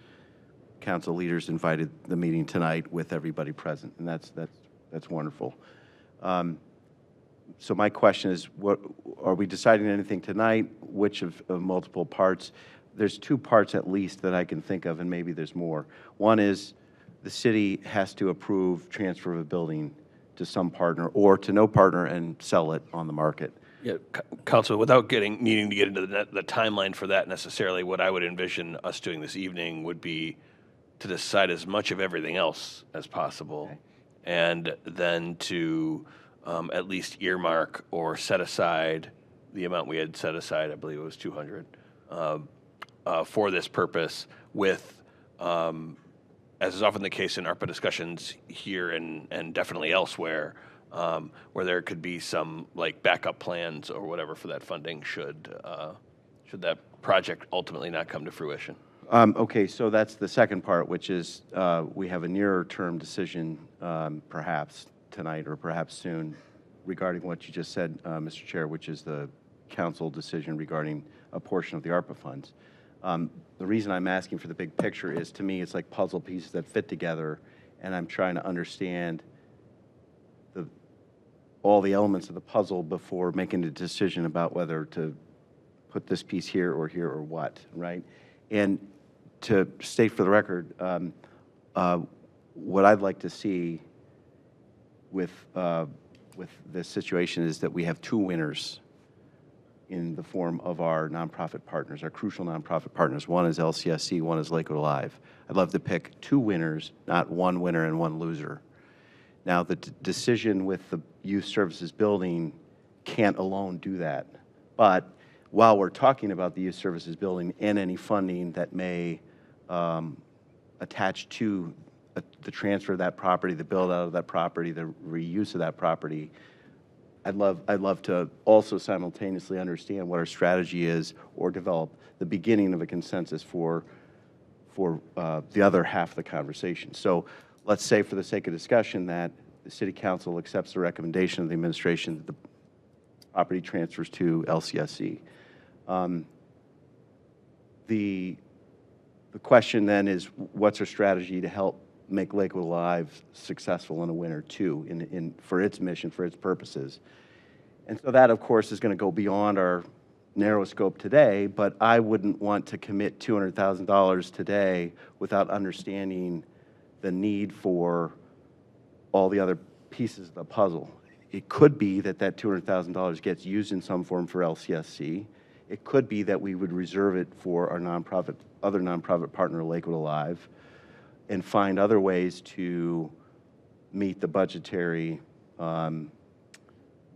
Speaker 11: council leaders invited the meeting tonight with everybody present, and that's wonderful. So my question is, what are we deciding anything tonight? Which of multiple parts? There's two parts at least that I can think of, and maybe there's more. One is the city has to approve transfer of a building to some partner or to no partner and sell it on the market.
Speaker 1: Yeah, Council, without needing to get into the timeline for that necessarily, what I would envision us doing this evening would be to decide as much of everything else as possible, okay, and then to at least earmark or set aside the amount we had set aside, I believe it was 200, for this purpose with, as is often the case in ARPA discussions here and definitely elsewhere, where there could be some like backup plans or whatever for that funding should that project ultimately not come to fruition.
Speaker 11: Okay, so that's the second part, which is we have a nearer term decision perhaps tonight or perhaps soon regarding what you just said, Mr. Chair, which is the council decision regarding a portion of the ARPA funds. The reason I'm asking for the big picture is, to me, it's like puzzle pieces that fit together, and I'm trying to understand all the elements of the puzzle before making a decision about whether to put this piece here or what, right? And to state for the record, what I'd like to see with this situation is that we have two winners in the form of our nonprofit partners, our crucial nonprofit partners. One is LCSC, one is Lakewood Alive. I'd love to pick two winners, not one winner and one loser. Now, the decision with the youth services building can't alone do that. But while we're talking about the youth services building and any funding that may attach to the transfer of that property, the build out of that property, the reuse of that property, I'd love to also simultaneously understand what our strategy is or develop the beginning of a consensus for the other half of the conversation. So let's say, for the sake of discussion, that the City Council accepts the recommendation of the administration that the property transfers to LCSC. The question then is, what's our strategy to help make Lakewood Alive successful and a winner too, for its mission, for its purposes? And so that, of course, is going to go beyond our narrow scope today, but I wouldn't want to commit $200,000 today without understanding the need for all the other pieces of the puzzle. It could be that $200,000 gets used in some form for LCSC. It could be that we would reserve it for our other nonprofit partner, Lakewood Alive, and find other ways to meet the budgetary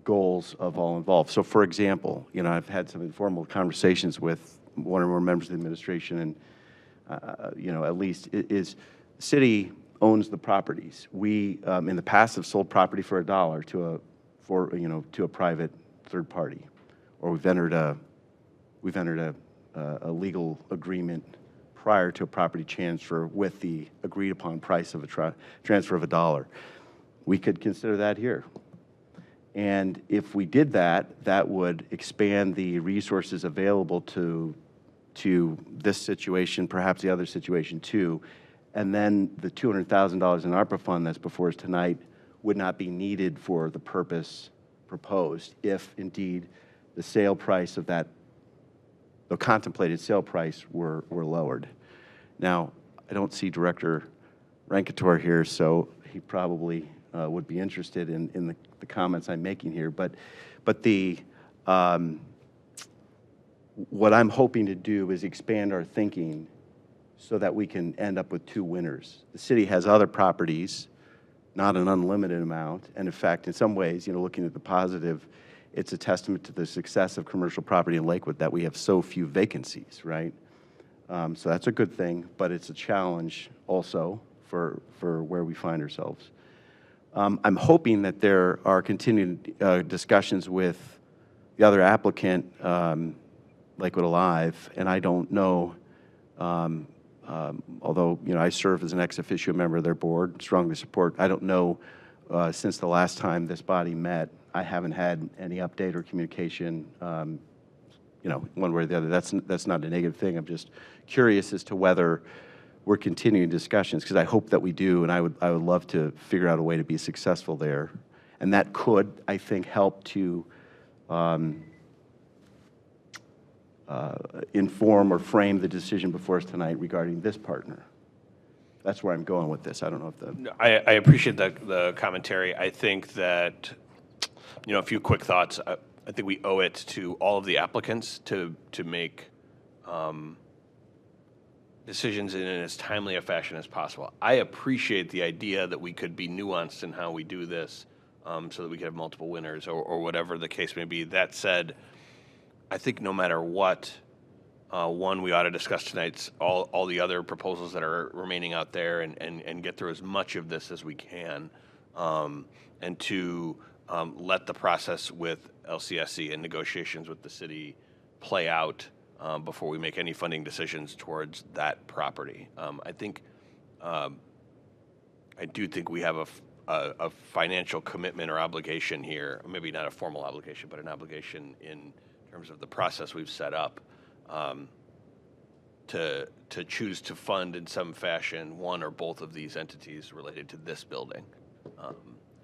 Speaker 11: goals of all involved. So, for example, I've had some informal conversations with one or more members of the administration, and at least is the city owns the properties. We, in the past, have sold property for $1 to a private third party, or we've entered a legal agreement prior to a property transfer with the agreed upon price of a transfer of $1. we could consider that here. And if we did that, that would expand the resources available to this situation, perhaps the other situation too. And then the $200,000 in ARPA fund that's before us tonight would not be needed for the purpose proposed if indeed the sale price of that, the contemplated sale price were lowered. Now, I don't see Director Rankator here, so he probably would be interested in the comments I'm making here. But the what I'm hoping to do is expand our thinking so that we can end up with two winners. The city has other properties, not an unlimited amount, and in fact, in some ways, looking at the positive, it's a testament to the success of commercial property in Lakewood that we have so few vacancies, right? So that's a good thing, but it's a challenge also for where we find ourselves. I'm hoping that there are continued discussions with the other applicant, Lakewood Alive, and I don't know, although I serve as an ex officio member of their board, strongly support. I don't know since the last time this body met, I haven't had any update or communication, one way or the other. That's not a negative thing. I'm just curious as to whether we're continuing discussions, because I hope that we do, and I would love to figure out a way to be successful there, and that could, I think, help to inform or frame the decision before us tonight regarding this partner. That's where I'm going with this. I don't know if the...
Speaker 1: No, I appreciate the commentary. I think that, a few quick thoughts. I think we owe it to all of the applicants to make decisions in as timely a fashion as possible. I appreciate the idea that we could be nuanced in how we do this so that we could have multiple winners or whatever the case may be. That said, I think no matter what, one, we ought to discuss tonight's all the other proposals that are remaining out there and get through as much of this as we can. And two, let the process with LCSC and negotiations with the city play out before we make any funding decisions towards that property. I do think we have a financial commitment or obligation here, maybe not a formal obligation, but an obligation in terms of the process we've set up to choose to fund in some fashion one or both of these entities related to this building.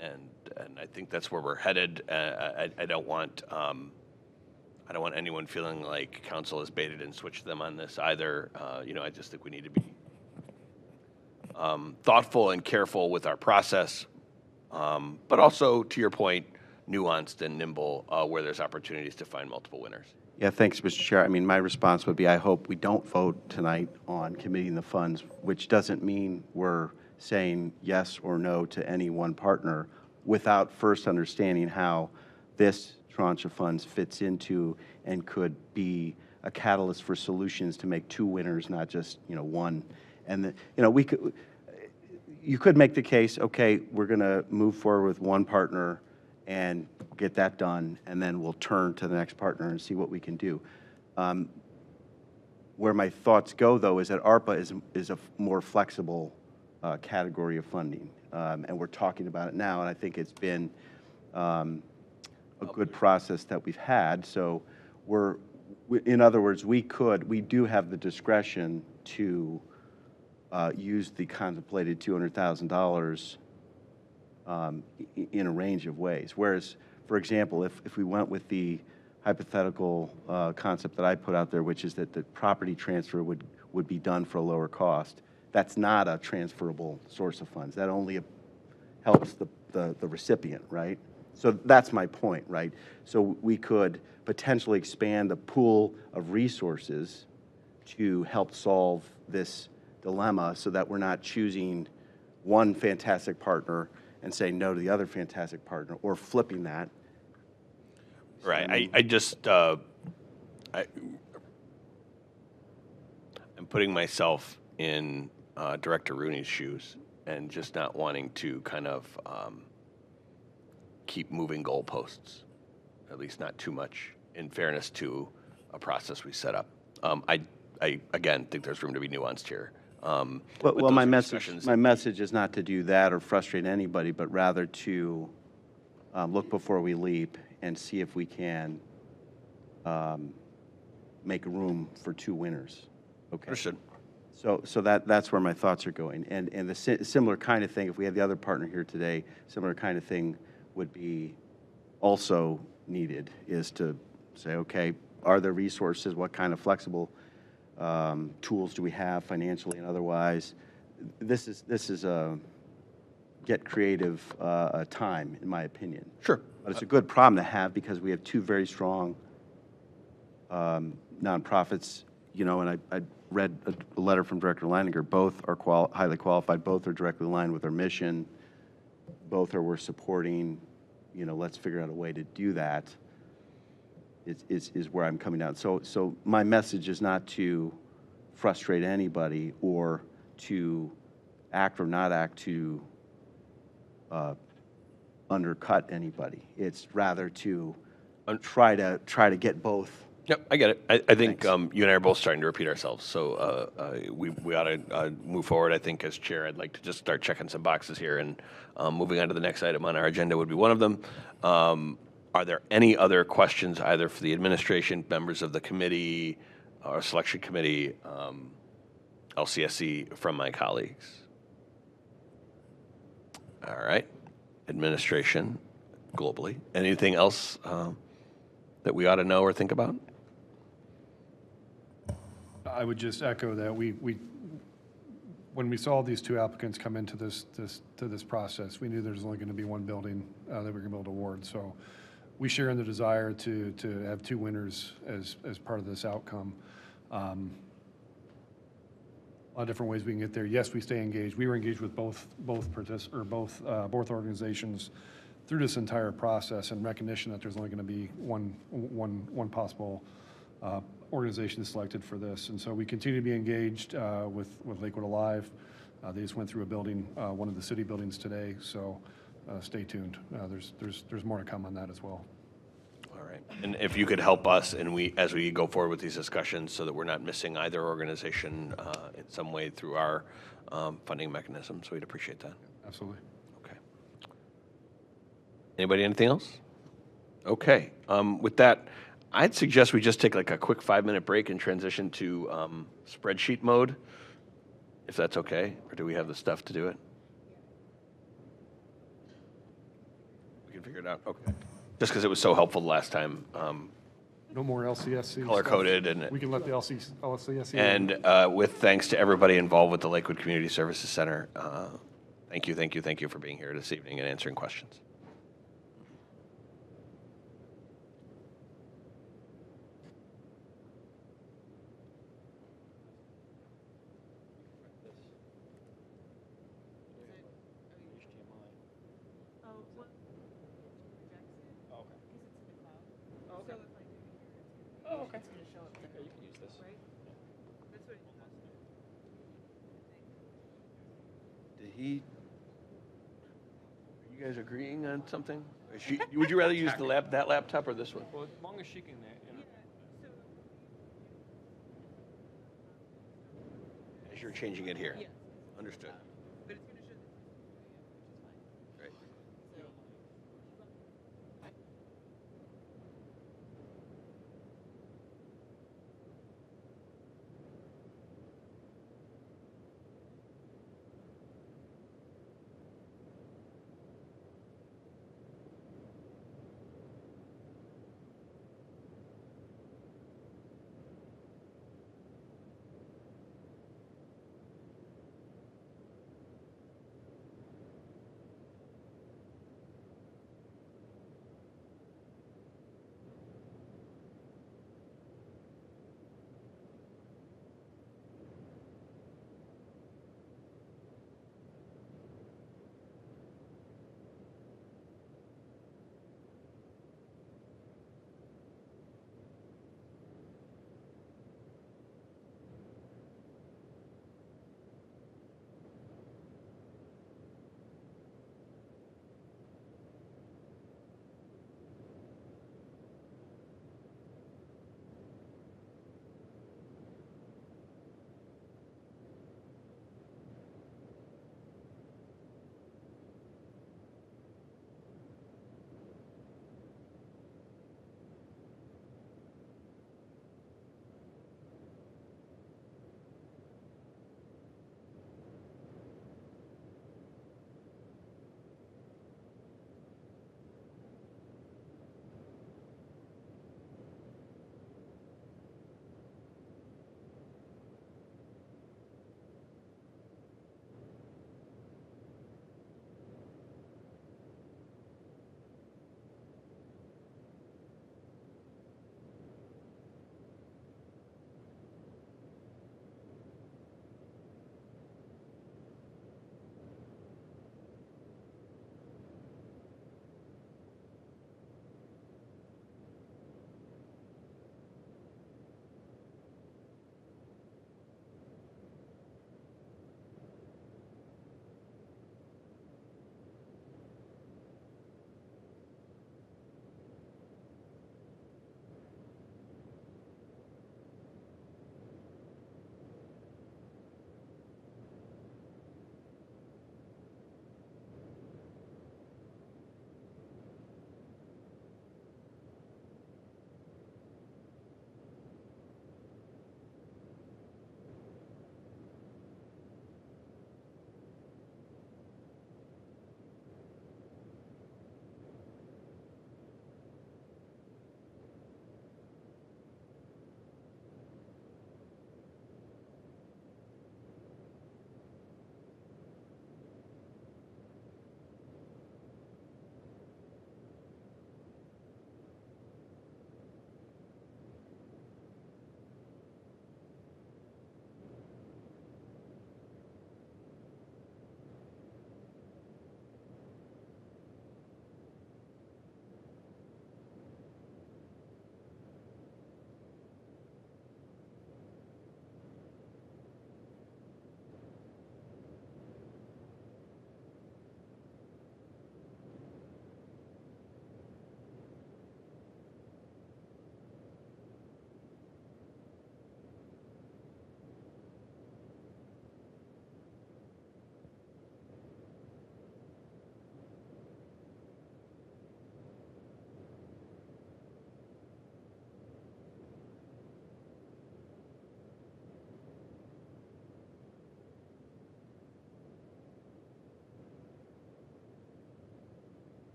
Speaker 1: And I think that's where we're headed. I don't want anyone feeling like council has baited and switched them on this either. I just think we need to be thoughtful and careful with our process, but also, to your point, nuanced and nimble where there's opportunities to find multiple winners.
Speaker 11: Yeah, thanks, Mr. Chair. I mean, my response would be I hope we don't vote tonight on committing the funds, which doesn't mean we're saying yes or no to any one partner without first understanding how this tranche of funds fits into and could be a catalyst for solutions to make two winners, not just one. And you could make the case, okay, we're going to move forward with one partner and get that done, and then we'll turn to the next partner and see what we can do. Where my thoughts go, though, is that ARPA is a more flexible category of funding, and we're talking about it now, and I think it's been a good process that we've had. So in other words, we do have the discretion to use the contemplated $200,000 in a range of ways. Whereas, for example, if we went with the hypothetical concept that I put out there, which is that the property transfer would be done for a lower cost, that's not a transferable source of funds. That only helps the recipient, right? So that's my point, right? So we could potentially expand the pool of resources to help solve this dilemma so that we're not choosing one fantastic partner and saying no to the other fantastic partner, or flipping that.
Speaker 1: Right. I'm putting myself in Director Rooney's shoes and just not wanting to kind of keep moving goalposts, at least not too much, in fairness to a process we set up. I again think there's room to be nuanced here.
Speaker 11: Well,
Speaker 1: with
Speaker 11: well, my
Speaker 1: those
Speaker 11: message,
Speaker 1: discussions.
Speaker 11: my message is not to do that or frustrate anybody, but rather to look before we leap and see if we can make room for two winners. Okay.
Speaker 1: Understood.
Speaker 11: So that's where my thoughts are going. And the similar kind of thing, if we had the other partner here today, similar kind of thing would be also needed, is to say, okay, are there resources? What kind of flexible tools do we have financially and otherwise? This is a get creative time, in my opinion.
Speaker 1: Sure.
Speaker 11: But it's a good problem to have because we have two very strong nonprofits, you know, and I read a letter from Director Leininger. Both are highly qualified. Both are directly aligned with our mission. Both are worth supporting. You know, let's figure out a way to do that. Is where I'm coming down. So my message is not to frustrate anybody or to act or not act to undercut anybody. It's rather to try to get both.
Speaker 1: Yep, I get it. I think
Speaker 11: Thanks.
Speaker 1: you and I are both starting to repeat ourselves, so we ought to move forward. I think as chair, I'd like to just start checking some boxes here, and moving on to the next item on our agenda would be one of them. Are there any other questions, either for the administration, members of the committee, or selection committee, LCSC, from my colleagues? All right, administration globally. Anything else that we ought to know or think about?
Speaker 6: I would just echo that when we saw these two applicants come into this process, we knew there was only going to be one building that we were going to be able to award. So we share in the desire to have two winners as part of this outcome. A lot of different ways we can get there. Yes, we stay engaged. We were engaged with both organizations through this entire process, in recognition that there's only going to be one possible organization selected for this. And so we continue to be engaged with Lakewood Alive. They just went through a building, one of the city buildings today, so stay tuned. There's more to come on that as well.
Speaker 1: All right. And if you could help us, and as we go forward with these discussions, so that we're not missing either organization in some way through our funding mechanisms, we'd appreciate that.
Speaker 6: Absolutely.
Speaker 1: Okay. Anybody, anything else? Okay. With that, I'd suggest we just take like a quick 5-minute break and transition to spreadsheet mode, if that's okay, or do we have the stuff to do it? We can figure it out, okay. Just because it was so helpful the last time.
Speaker 6: No more LCSC.
Speaker 1: Color-coded and-
Speaker 6: We can let the LCSC.
Speaker 1: And with thanks to everybody involved with the Lakewood Community Services Center, thank you for being here this evening and answering questions. Did he? Are you guys agreeing on something? Would you rather use that laptop or this one?
Speaker 5: Well, as long as she can,
Speaker 1: As you're changing it here? Understood. Great.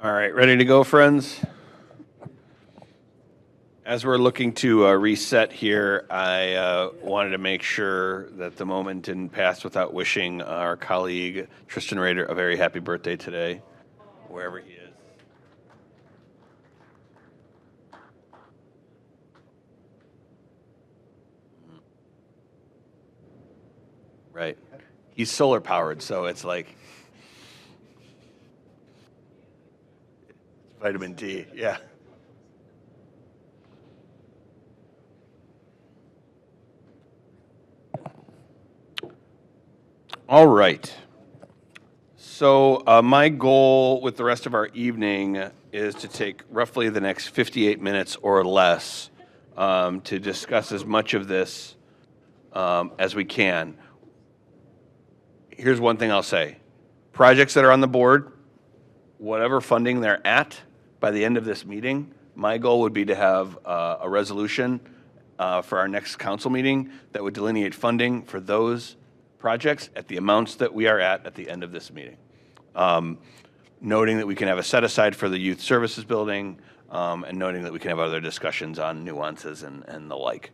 Speaker 1: All right, ready to go, friends? As we're looking to reset here, I wanted to make sure that the moment didn't pass without wishing our colleague Tristan Rader a very happy birthday today, wherever he is. Right. He's solar powered, so it's like vitamin D, yeah. All right. So my goal with the rest of our evening is to take roughly the next 58 minutes or less to discuss as much of this as we can. Here's one thing I'll say. Projects that are on the board, whatever funding they're at by the end of this meeting, my goal would be to have a resolution for our next council meeting that would delineate funding for those projects at the amounts that we are at the end of this meeting. Noting that we can have a set aside for the youth services building, and noting that we can have other discussions on nuances and the like.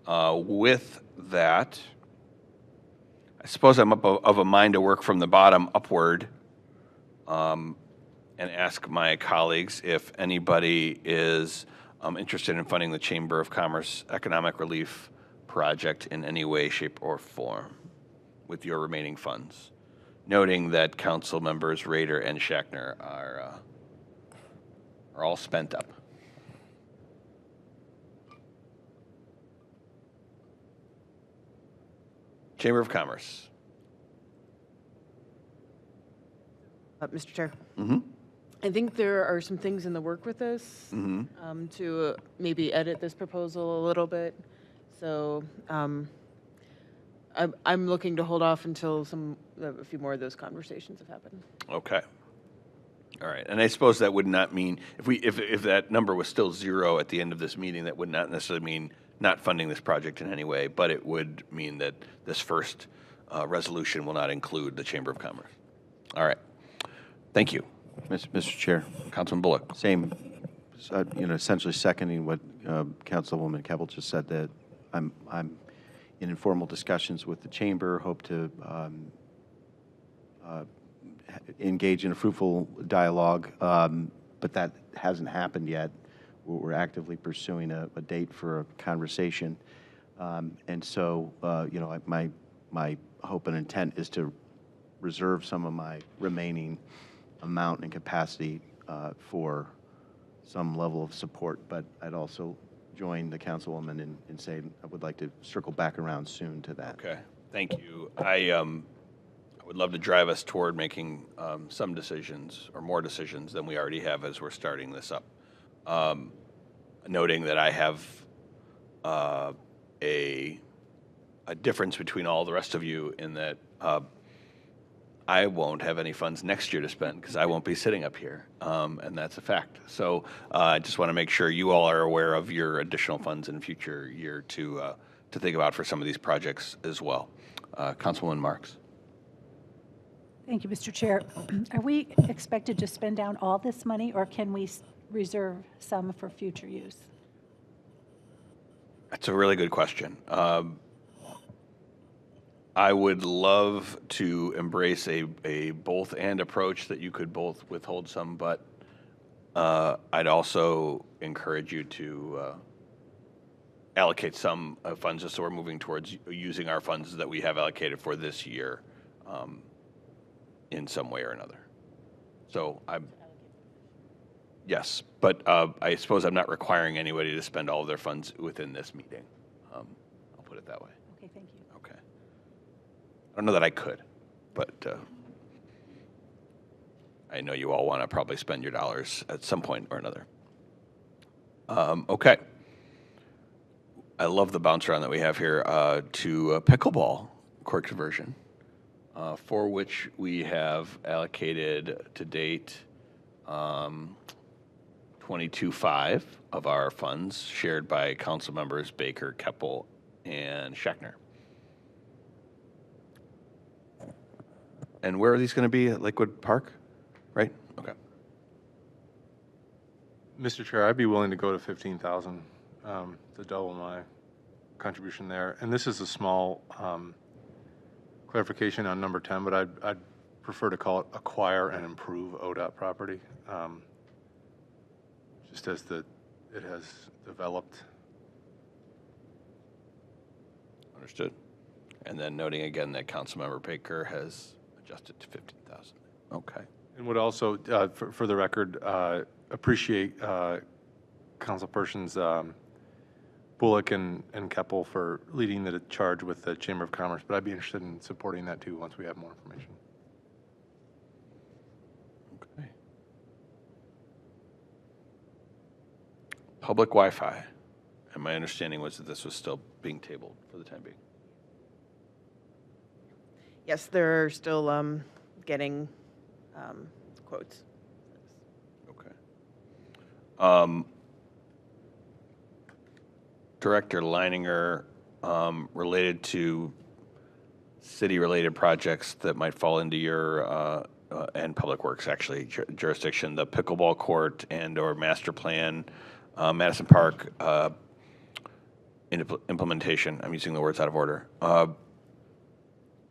Speaker 1: With that, I suppose I'm of a mind to work from the bottom upward and ask my colleagues if anybody is interested in funding the Chamber of Commerce Economic Relief Project in any way, shape, or form with your remaining funds. Noting that council members Rader and Schachner are all spent up. Chamber of Commerce.
Speaker 9: Mr. Chair.
Speaker 1: Mm-hmm.
Speaker 9: I think there are some things in the work with this to maybe edit this proposal a little bit. So I'm looking to hold off until a few more of those conversations have happened.
Speaker 1: Okay. All right. And I suppose that would not mean, if that number was still 0 at the end of this meeting, that would not necessarily mean not funding this project in any way, but it would mean that this first resolution will not include the Chamber of Commerce. All right. Thank you.
Speaker 11: Mr. Chair,
Speaker 1: Councilman Bullock.
Speaker 11: same, essentially seconding what Councilwoman Keppel just said, that I'm in informal discussions with the chamber, hope to engage in a fruitful dialogue, but that hasn't happened yet. We're actively pursuing a date for a conversation. And so, my hope and intent is to reserve some of my remaining amount and capacity for some level of support, but I'd also join the councilwoman in saying I would like to circle back around soon to that.
Speaker 1: Okay. Thank you. I would love to drive us toward making some decisions or more decisions than we already have as we're starting this up. Noting that I have a difference between all the rest of you in that I won't have any funds next year to spend because I won't be sitting up here, and that's a fact. So I just want to make sure you all are aware of your additional funds in future year to think about for some of these projects as well. Councilwoman Marks.
Speaker 2: Thank you, Mr. Chair. Are we expected to spend down all this money, or can we reserve some for future use?
Speaker 1: That's a really good question. I would love to embrace a both and approach that you could both withhold some, but I'd also encourage you to allocate some funds just so we're moving towards using our funds that we have allocated for this year in some way or another. So yes, but I suppose I'm not requiring anybody to spend all of their funds within this meeting. I'll put it that way.
Speaker 2: Okay, thank you.
Speaker 1: Okay. I don't know that I could, but I know you all want to probably spend your dollars at some point or another. Okay. I love the bounce around that we have here to pickleball court conversion, for which we have allocated to date 22.5 of our funds, shared by council members Baker, Keppel, and Schachner. And where are these going to be? At Lakewood Park? right? Okay.
Speaker 4: Mr. Chair, I'd be willing to go to 15,000 to double my contribution there. And this is a small clarification on number 10, but I'd prefer to call it acquire and improve ODOT property, just as it has developed.
Speaker 1: Understood. And then noting again that Councilmember Baker has adjusted to 15,000. Okay.
Speaker 4: And would also, for the record, appreciate Councilpersons Bullock and Keppel for leading the charge with the Chamber of Commerce, but I'd be interested in supporting that too once we have more information.
Speaker 1: Okay. Public Wi-Fi. And my understanding was that this was still being tabled for the time being.
Speaker 9: Yes, they're still getting quotes.
Speaker 1: Okay. Director Leininger, related to city-related projects that might fall into your, and Public Works actually, jurisdiction, the pickleball court and/or master plan, Madison Park implementation, I'm using the words out of order.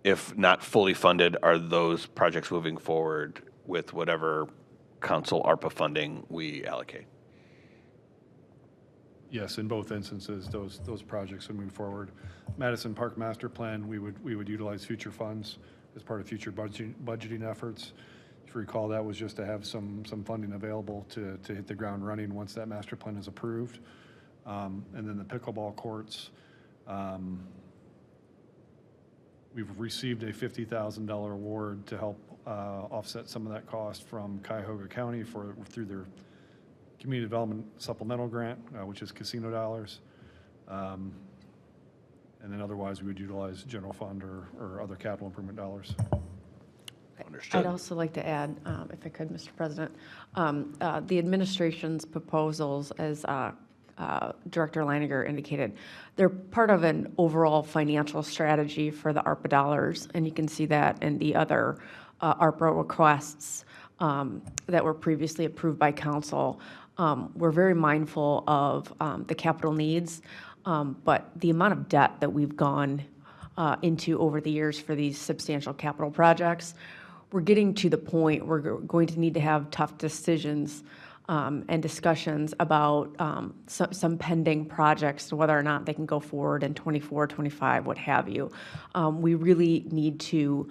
Speaker 1: If not fully funded, are those projects moving forward with whatever council ARPA funding we allocate?
Speaker 6: Yes, in both instances, those projects would move forward. Madison Park Master Plan, we would utilize future funds as part of future budgeting efforts. If you recall, that was just to have some funding available to hit the ground running once that master plan is approved. And then the pickleball courts, we've received a $50,000 award to help offset some of that cost from Cuyahoga County through their Community Development Supplemental Grant, which is casino dollars. And then otherwise, we would utilize general fund or other capital improvement dollars.
Speaker 1: Understood.
Speaker 12: I'd also like to add, if I could, Mr. President, the administration's proposals, as Director Leininger indicated, they're part of an overall financial strategy for the ARPA dollars, and you can see that in the other ARPA requests that were previously approved by council. We're very mindful of the capital needs, but the amount of debt that we've gone into over the years for these substantial capital projects, we're getting to the point where we're going to need to have tough decisions and discussions about some pending projects, whether or not they can go forward in 24, 25, what have you. We really need to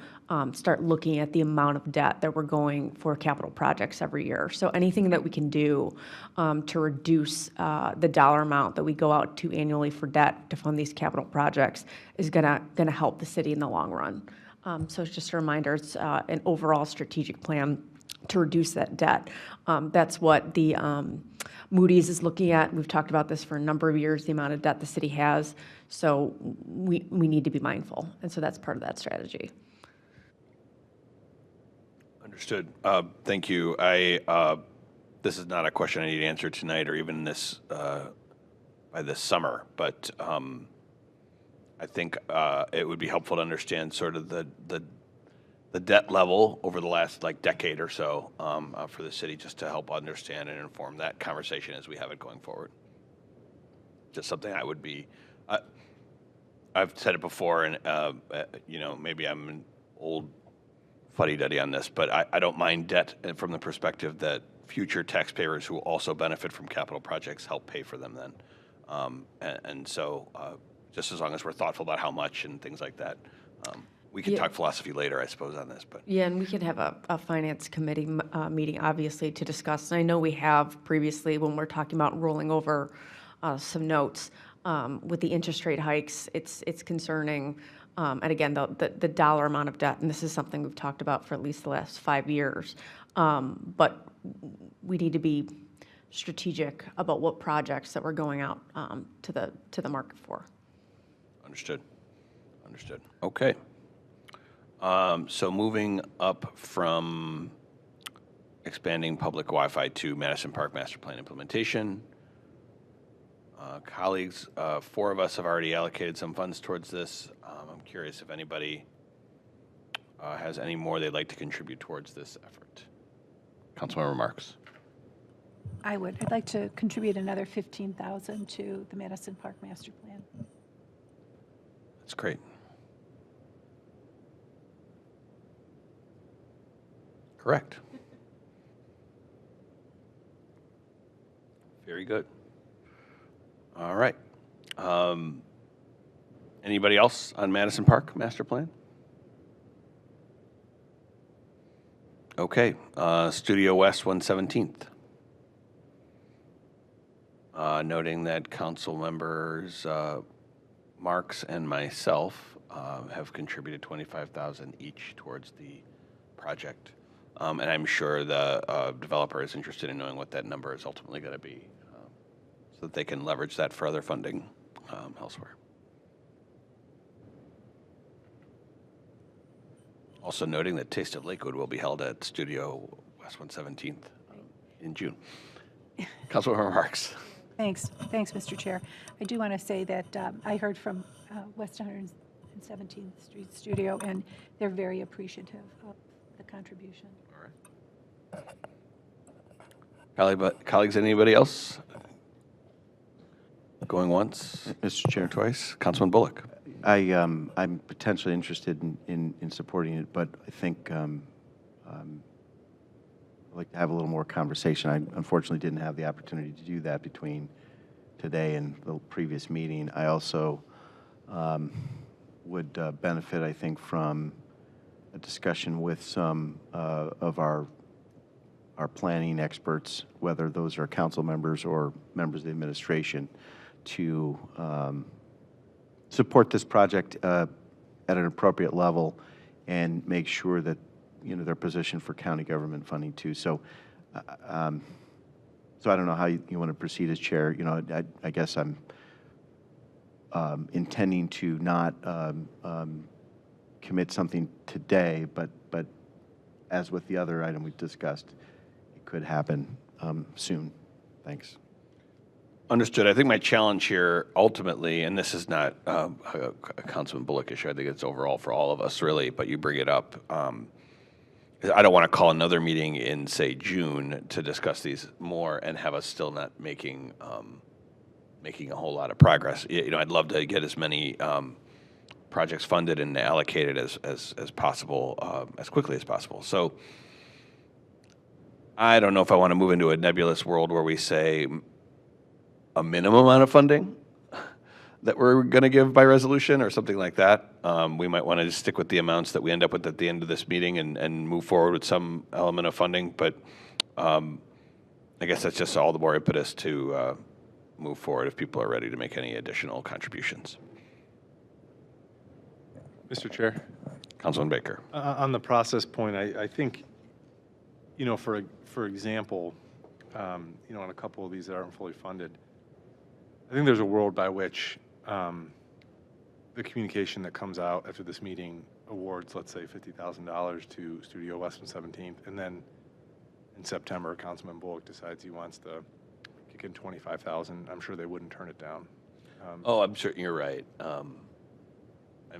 Speaker 12: start looking at the amount of debt that we're going for capital projects every year. So anything that we can do to reduce the dollar amount that we go out to annually for debt to fund these capital projects is gonna help the city in the long run. So it's just a reminder, it's an overall strategic plan to reduce that debt. That's what the Moody's is looking at. We've talked about this for a number of years, the amount of debt the city has. So we need to be mindful. And so that's part of that strategy.
Speaker 1: Understood. Thank you. This is not a question I need to answer tonight or even this by this summer, but I think it would be helpful to understand sort of the debt level over the last decade or so for the city, just to help understand and inform that conversation as we have it going forward. Just something I would be. I've said it before, and maybe I'm an old fuddy-duddy on this, but I don't mind debt from the perspective that future taxpayers who also benefit from capital projects help pay for them then. And so just as long as we're thoughtful about how much and things like that, we can talk philosophy later, I suppose, on this. But
Speaker 12: yeah, and we could have a finance committee meeting, obviously, to discuss. And I know we have previously when we're talking about rolling over some notes with the interest rate hikes. It's concerning. And again, the dollar amount of debt, and this is something we've talked about for at least the last 5 years. But we need to be strategic about what projects that we're going out to the market for.
Speaker 1: Understood. Understood. Okay. So moving up from expanding public Wi-Fi to Madison Park Master Plan implementation. Colleagues, 4 of us have already allocated some funds towards this. I'm curious if anybody has any more they'd like to contribute towards this effort. Councilmember Marks.
Speaker 2: I would. I'd like to contribute another 15,000 to the Madison Park Master Plan.
Speaker 1: That's great. Correct. Very good. All right. Anybody else on Madison Park Master Plan? Okay. Studio West 117th. Noting that council members Marks and myself have contributed 25,000 each towards the project. And I'm sure the developer is interested in knowing what that number is ultimately going to be so that they can leverage that for other funding elsewhere. Also noting that Taste of Lakewood will be held at Studio West 117th in June. Councilmember Marks.
Speaker 2: Thanks, Mr. Chair. I do want to say that I heard from West 117th Street Studio, and they're very appreciative of the contribution.
Speaker 1: Colleagues, anybody else? Going once?
Speaker 11: Mr. Chair.
Speaker 1: Twice? Councilman Bullock.
Speaker 11: I'm potentially interested in supporting it, but I think I'd like to have a little more conversation. I unfortunately didn't have the opportunity to do that between today and the previous meeting. I also would benefit, I think, from a discussion with some of our planning experts, whether those are council members or members of the administration, to support this project at an appropriate level and make sure that they're positioned for county government funding too. So, so I don't know how you want to proceed as chair. I guess I'm intending to not commit something today, but as with the other item we've discussed, it could happen soon. Thanks.
Speaker 1: Understood. I think my challenge here ultimately, and this is not a Councilman Bullock issue, I think it's overall for all of us really, but you bring it up. I don't want to call another meeting in, say, June to discuss these more and have us still not making a whole lot of progress. I'd love to get as many projects funded and allocated as possible, as quickly as possible. So I don't know if I want to move into a nebulous world where we say a minimum amount of funding that we're going to give by resolution or something like that. We might want to just stick with the amounts that we end up with at the end of this meeting and move forward with some element of funding. But I guess that's just all the more impetus to move forward if people are ready to make any additional contributions.
Speaker 4: Mr. Chair.
Speaker 1: Councilman Baker.
Speaker 4: On the process point, I think, for example, on a couple of these that aren't fully funded, I think there's a world by which the communication that comes out after this meeting awards, let's say, $50,000 to Studio West 17th, and then in September, Councilman Bullock decides he wants to kick in $25,000. I'm sure they wouldn't turn it down.
Speaker 1: I'm certain you're right. I'm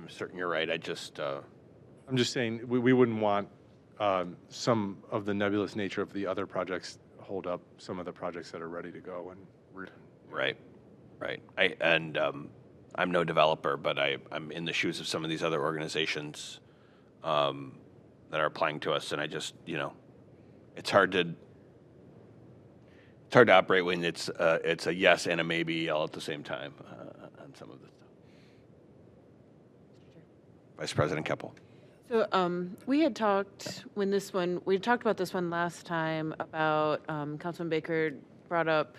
Speaker 1: certain you're right.
Speaker 4: I'm just saying we wouldn't want some of the nebulous nature of the other projects hold up some of the projects that are ready to go.
Speaker 1: Right. I'm no developer, but I'm in the shoes of some of these other organizations that are applying to us, and I just, it's hard to operate when it's a yes and a maybe all at the same time on some of this stuff. Vice President Keppel.
Speaker 9: So we had talked we talked about this one last time about Councilman Baker brought up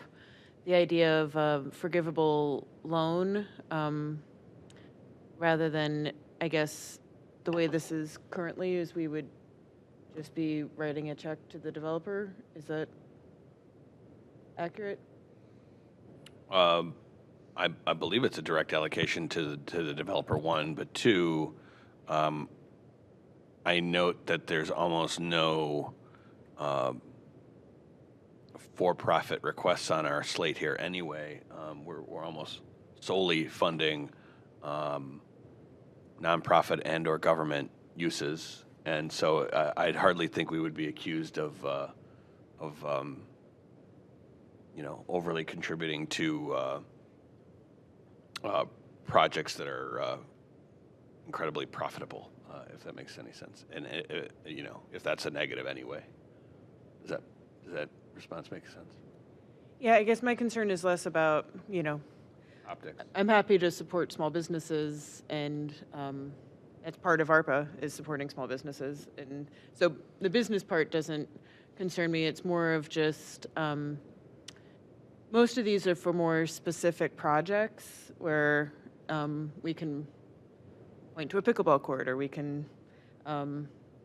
Speaker 9: the idea of a forgivable loan rather than, I guess, the way this is currently is we would just be writing a check to the developer. Is that accurate?
Speaker 1: I believe it's a direct allocation to the developer, one, but two, I note that there's almost no for-profit requests on our slate here anyway. We're almost solely funding nonprofit and or government uses, and so I'd hardly think we would be accused of overly contributing to projects that are incredibly profitable, if that makes any sense. And, if that's a negative anyway. Does that response make sense?
Speaker 9: Yeah, I guess my concern is less about,
Speaker 1: Optics.
Speaker 9: I'm happy to support small businesses, and that's part of ARPA, is supporting small businesses. And so the business part doesn't concern me. It's more of just, most of these are for more specific projects where we can point to a pickleball court, or we can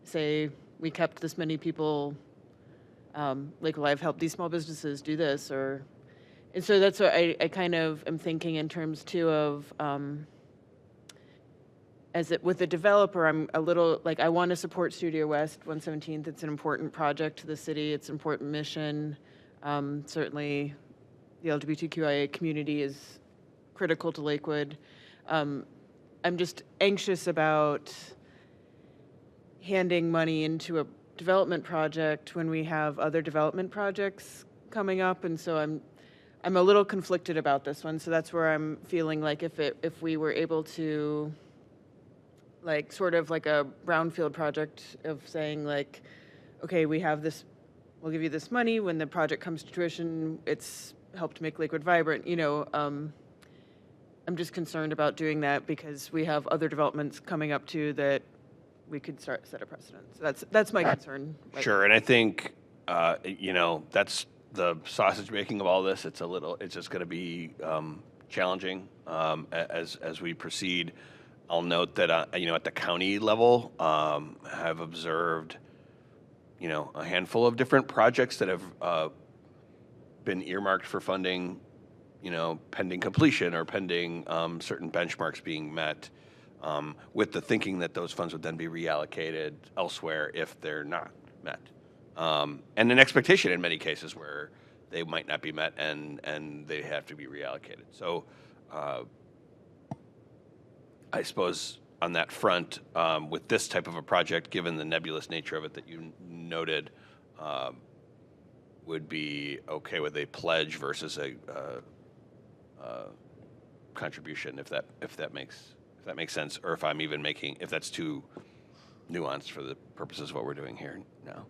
Speaker 9: say we kept this many people, Lake Alive helped these small businesses do this, and so that's what I kind of am thinking in terms too of, with the developer, I'm a little, like, I want to support Studio West 117th. It's an important project to the city. It's an important mission. Certainly, the LGBTQIA community is critical to Lakewood. I'm just anxious about handing money into a development project when we have other development projects coming up, and so I'm a little conflicted about this one. So that's where I'm feeling like if we were able to, like, sort of like a brownfield project of saying, like, okay, we have this, we'll give you this money. When the project comes to fruition, it's helped make Lakewood vibrant. I'm just concerned about doing that because we have other developments coming up too that we could start set a precedent. So that's my concern.
Speaker 1: Sure, and I think that's the sausage making of all this. It's just going to be challenging as we proceed. I'll note that at the county level, have observed a handful of different projects that have been earmarked for funding, pending completion or pending certain benchmarks being met, with the thinking that those funds would then be reallocated elsewhere if they're not met. And an expectation in many cases where they might not be met and they have to be reallocated. So I suppose on that front, with this type of a project, given the nebulous nature of it that you noted, would be okay with a pledge versus a contribution, if that makes sense, or if that's too nuanced for the purposes of what we're doing here now.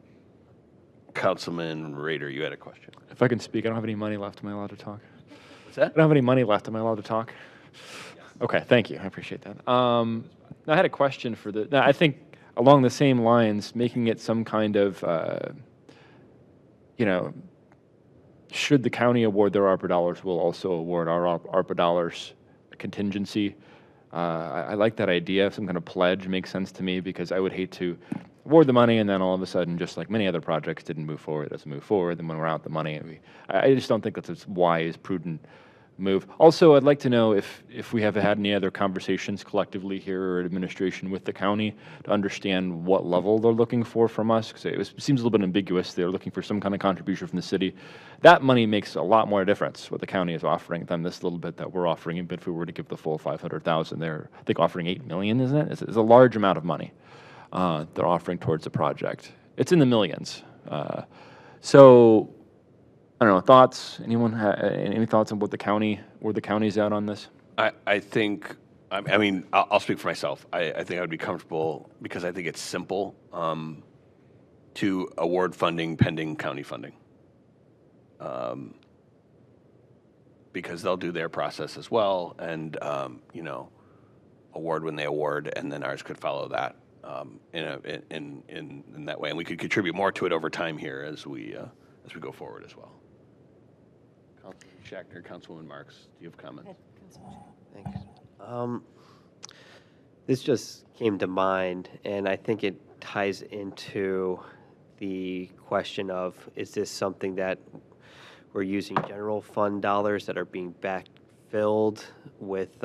Speaker 1: Councilman Rader, you had a question.
Speaker 5: If I can speak, I don't have any money left. Am I allowed to talk?
Speaker 1: What's that?
Speaker 5: I don't have any money left. Am I allowed to talk? Okay, thank you. I appreciate that. I had a question for I think along the same lines, making it some kind of, should the county award their ARPA dollars, we'll also award our ARPA dollars a contingency. I like that idea. Some kind of pledge makes sense to me because I would hate to award the money and then all of a sudden, just like many other projects, didn't move forward. It doesn't move forward. Then when we're out the money, I just don't think that's a wise, prudent move. Also, I'd like to know if we have had any other conversations collectively here or administration with the county to understand what level they're looking for from us, because it seems a little bit ambiguous. They're looking for some kind of contribution from the city. That money makes a lot more difference, what the county is offering than this little bit that we're offering. Even if we were to give the full $500,000, they're, I think, offering $8 million, isn't it? It's a large amount of money they're offering towards the project. It's in the millions. So I don't know, thoughts? Anyone any thoughts on where the county's at on this?
Speaker 1: I think, I'll speak for myself. I think I would be comfortable because I think it's simple to award funding pending county funding. Because they'll do their process as well and, award when they award, and then ours could follow that in that way. And we could contribute more to it over time here as we go forward as well. Councilman Schachter, Councilwoman Marks, do you have comments?
Speaker 7: Thanks. This just came to mind, and I think it ties into the question of, is this something that we're using general fund dollars that are being backfilled with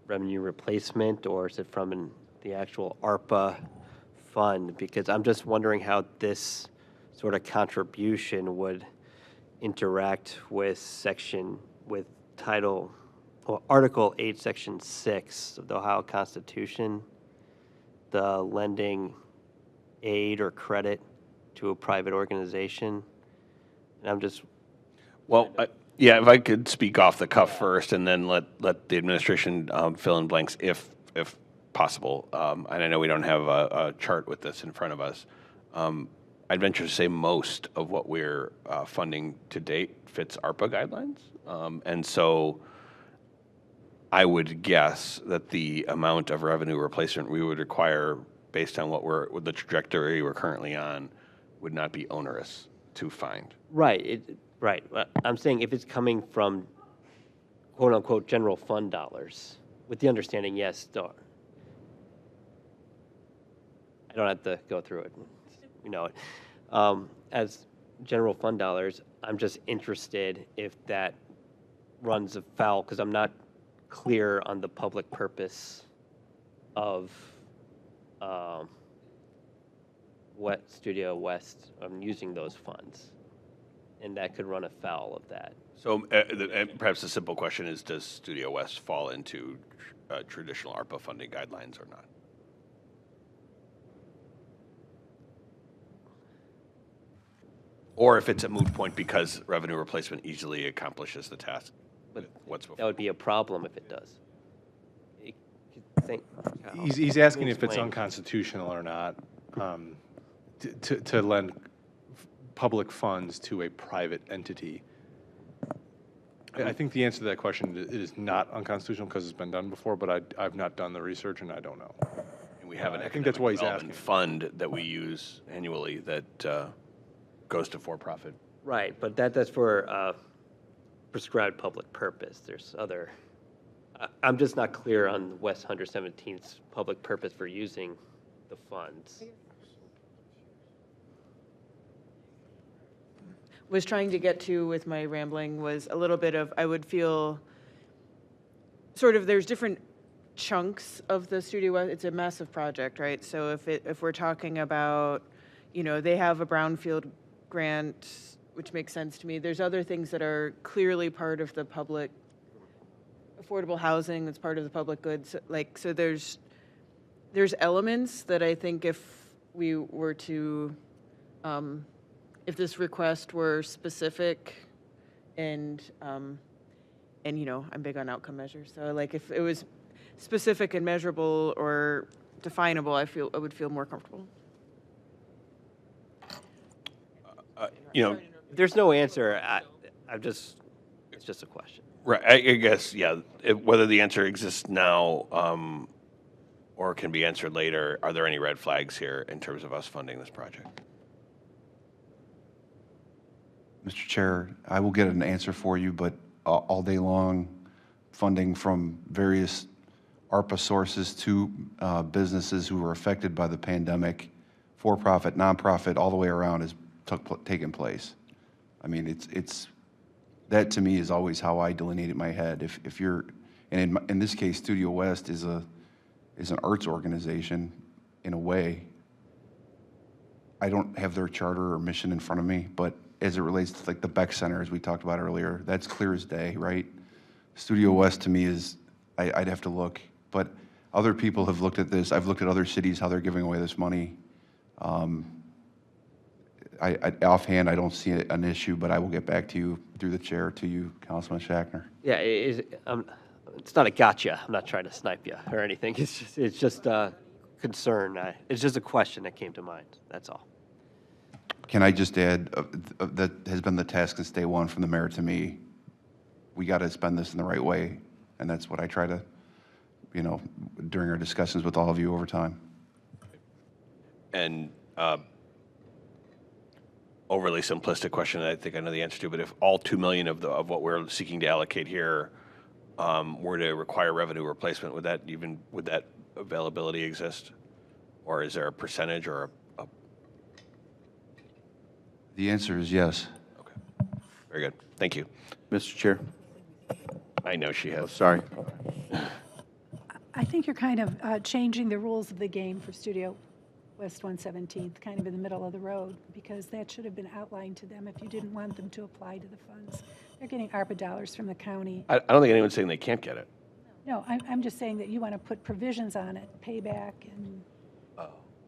Speaker 7: revenue replacement, or is it from the actual ARPA fund? Because I'm just wondering how this sort of contribution would interact with Article 8, Section 6 of the Ohio Constitution, the lending aid or credit to a private organization. And I'm just,
Speaker 1: Well, yeah, if I could speak off the cuff first and then let the administration fill in blanks if possible. And I know we don't have a chart with this in front of us. I'd venture to say most of what we're funding to date fits ARPA guidelines. And so I would guess that the amount of revenue replacement we would require based on with the trajectory we're currently on would not be onerous to find.
Speaker 7: right, right. I'm saying if it's coming from quote-unquote general fund dollars, with the understanding, yes, I don't have to go through it. You know it. As general fund dollars, I'm just interested if that runs afoul, because I'm not clear on the public purpose of what Studio West, using those funds. And that could run afoul of that.
Speaker 1: So perhaps the simple question is, does Studio West fall into traditional ARPA funding guidelines or not? Or if it's a moot point because revenue replacement easily accomplishes the task.
Speaker 7: But
Speaker 1: What's before?
Speaker 7: that would be a problem if it does.
Speaker 4: He's asking if it's unconstitutional or not to lend public funds to a private entity. I think the answer to that question is not unconstitutional because it's been done before, but I've not done the research and I don't know.
Speaker 1: And we have an
Speaker 4: I think that's why he's
Speaker 1: economic
Speaker 4: asking.
Speaker 1: development fund that we use annually that goes to for-profit.
Speaker 7: Right, but that's for prescribed public purpose. There's other, I'm just not clear on West 117th's public purpose for using the funds.
Speaker 9: Was trying to get to with my rambling was a little bit of, I would feel sort of, there's different chunks of the Studio West. It's a massive project, right? So if we're talking about, you know, they have a brownfield grant, which makes sense to me. There's other things that are clearly part of the public, affordable housing that's part of the public goods. Like, so there's elements that I think if we were to, if this request were specific and you know, I'm big on outcome measures. So like if it was specific and measurable or definable, I would feel more comfortable.
Speaker 1: You know,
Speaker 7: If there's no answer, it's just a question.
Speaker 1: right, I guess, yeah, whether the answer exists now or can be answered later, are there any red flags here in terms of us funding this project?
Speaker 13: Mr. Chair, I will get an answer for you, but all day long, funding from various ARPA sources to businesses who were affected by the pandemic, for-profit, nonprofit, all the way around has taken place. I mean, it's that to me is always how I delineate it in my head. If you're, and in this case, Studio West is an arts organization in a way. I don't have their charter or mission in front of me, but as it relates to like the Beck Center, as we talked about earlier, that's clear as day, right? Studio West to me is, I'd have to look, but other people have looked at this. I've looked at other cities, how they're giving away this money. Offhand, I don't see an issue, but I will get back to you through the chair, to you, Councilman Shackner.
Speaker 7: Yeah, it's not a gotcha. I'm not trying to snipe you or anything. It's just a concern. It's just a question that came to mind. That's all.
Speaker 13: Can I just add, that has been the task since day one from the mayor to me. We got to spend this in the right way, and that's what I try to, you know, during our discussions with all of you over time.
Speaker 1: And overly simplistic question that I think I know the answer to, but if all 2 million of what we're seeking to allocate here were to require revenue replacement, would that availability exist? Or is there a percentage or a
Speaker 13: The answer is yes.
Speaker 1: Okay, very good. Thank you.
Speaker 11: Mr. Chair?
Speaker 1: I know she has.
Speaker 11: Sorry.
Speaker 2: I think you're kind of changing the rules of the game for Studio West 117th, kind of in the middle of the road, because that should have been outlined to them if you didn't want them to apply to the funds. They're getting ARPA dollars from the county.
Speaker 1: I don't think anyone's saying they can't get it.
Speaker 2: No, I'm just saying that you want to put provisions on it, payback and,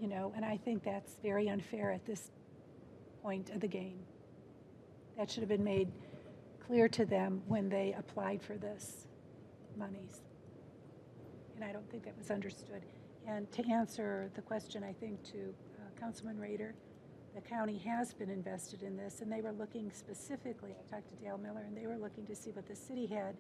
Speaker 2: you know, and I think that's very unfair at this point of the game. That should have been made clear to them when they applied for this monies. And I don't think that was understood. And to answer the question, I think, to Councilman Rader, the county has been invested in this, and they were looking specifically, I talked to Dale Miller, and they were looking to see what the city had,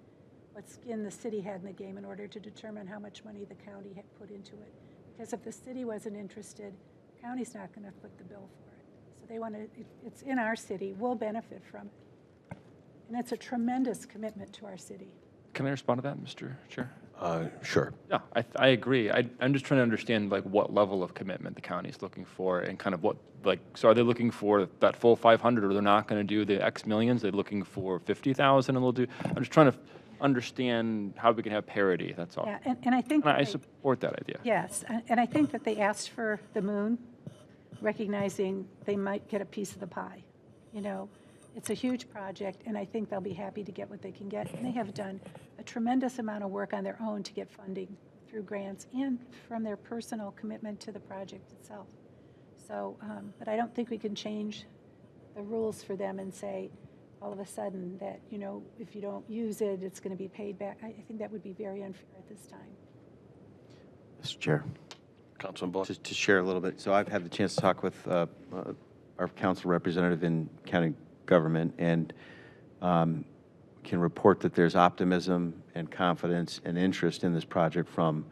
Speaker 2: what skin the city had in the game in order to determine how much money the county had put into it. Because if the city wasn't interested, the county's not going to foot the bill for it. So they want to, it's in our city, we'll benefit from it. And it's a tremendous commitment to our city.
Speaker 5: Can I respond to that, Mr. Chair?
Speaker 1: Sure.
Speaker 5: Yeah, I agree. I'm just trying to understand like what level of commitment the county is looking for and kind of what, like, so are they looking for that full 500 or they're not going to do the X millions? They're looking for 50,000 and they'll do, I'm just trying to understand how we can have parity, that's all.
Speaker 2: Yeah, and I think.
Speaker 5: And I
Speaker 2: they-
Speaker 5: support that idea.
Speaker 2: Yes, and I think that they asked for the moon, recognizing they might get a piece of the pie. You know, it's a huge project, and I think they'll be happy to get what they can get. And they have done a tremendous amount of work on their own to get funding through grants and from their personal commitment to the project itself. So, but I don't think we can change the rules for them and say, all of a sudden, that, you know, if you don't use it, it's going to be paid back. I think that would be very unfair at this time.
Speaker 11: Mr. Chair,
Speaker 1: Councilman Bullock.
Speaker 11: just to share a little bit. So I've had the chance to talk with our council representative in county government, and can report that there's optimism and confidence and interest in this project from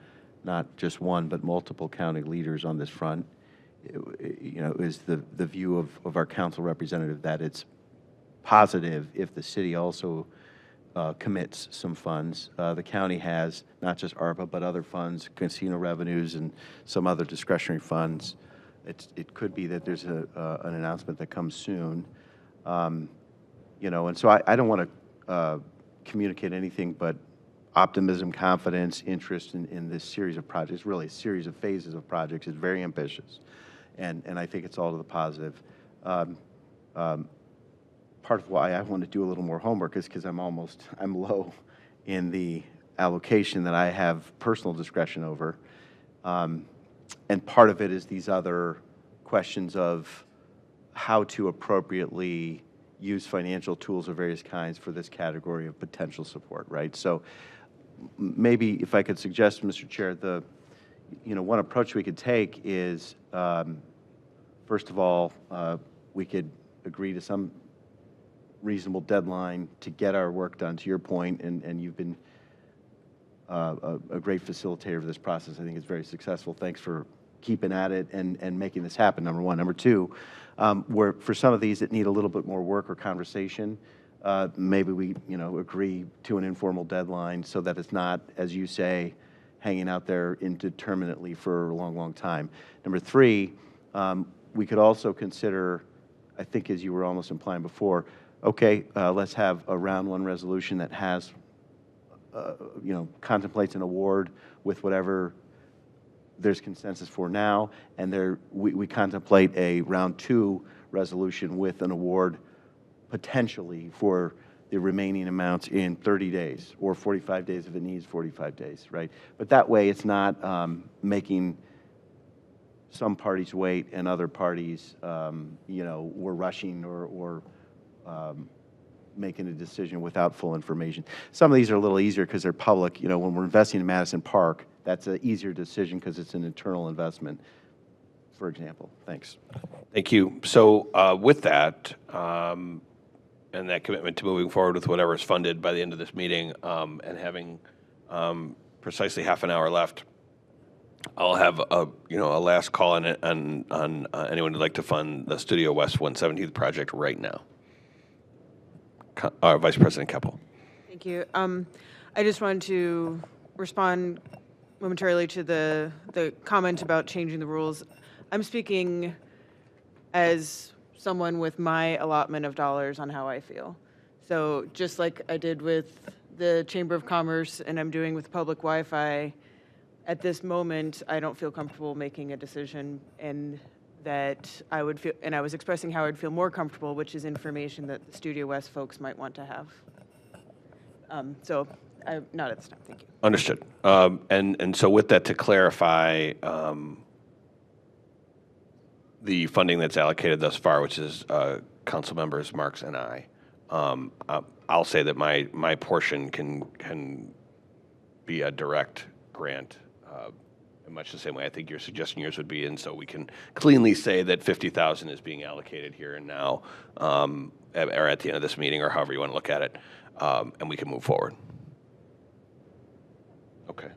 Speaker 11: not just one, but multiple county leaders on this front. You know, is the view of our council representative that it's positive if the city also commits some funds. The county has not just ARPA, but other funds, casino revenues, and some other discretionary funds. It could be that there's an announcement that comes soon. You know, and so I don't want to communicate anything but optimism, confidence, interest in this series of projects, really a series of phases of projects. It's very ambitious, and I think it's all to the positive. Part of why I want to do a little more homework is because I'm low in the allocation that I have personal discretion over. And part of it is these other questions of how to appropriately use financial tools of various kinds for this category of potential support, right? So maybe if I could suggest, Mr. Chair, one approach we could take is, first of all, we could agree to some reasonable deadline to get our work done, to your point, and you've been a great facilitator of this process. I think it's very successful. Thanks for keeping at it and making this happen, number one. Number two, where for some of these that need a little bit more work or conversation, maybe we agree to an informal deadline so that it's not, as you say, hanging out there indeterminately for a long, long time. Number three, we could also consider, I think as you were almost implying before, okay, let's have a round one resolution that has, contemplates an award with whatever there's consensus for now, and we contemplate a round two resolution with an award potentially for the remaining amounts in 30 days or 45 days if it needs 45 days, right? But that way it's not making some parties wait and other parties, were rushing or making a decision without full information. Some of these are a little easier because they're public. You know, when we're investing in Madison Park, that's an easier decision because it's an internal investment, for example. Thanks.
Speaker 1: Thank you. So with that, and that commitment to moving forward with whatever is funded by the end of this meeting, and having precisely half an hour left, I'll have a last call on anyone who'd like to fund the Studio West 117th project right now. Vice President Keppel.
Speaker 9: Thank you. I just wanted to respond momentarily to the comment about changing the rules. I'm speaking as someone with my allotment of dollars on how I feel. So just like I did with the Chamber of Commerce and I'm doing with public Wi-Fi, at this moment, I don't feel comfortable making a decision, and that I would feel, and I was expressing how I'd feel more comfortable, which is information that the Studio West folks might want to have. So not at this time, thank you.
Speaker 1: Understood. And so with that, to clarify, the funding that's allocated thus far, which is council members Marks and I, I'll say that my portion can be a direct grant, in much the same way I think you're suggesting yours would be, and so we can cleanly say that 50,000 is being allocated here and now, or at the end of this meeting, or however you want to look at it, and we can move forward. Okay,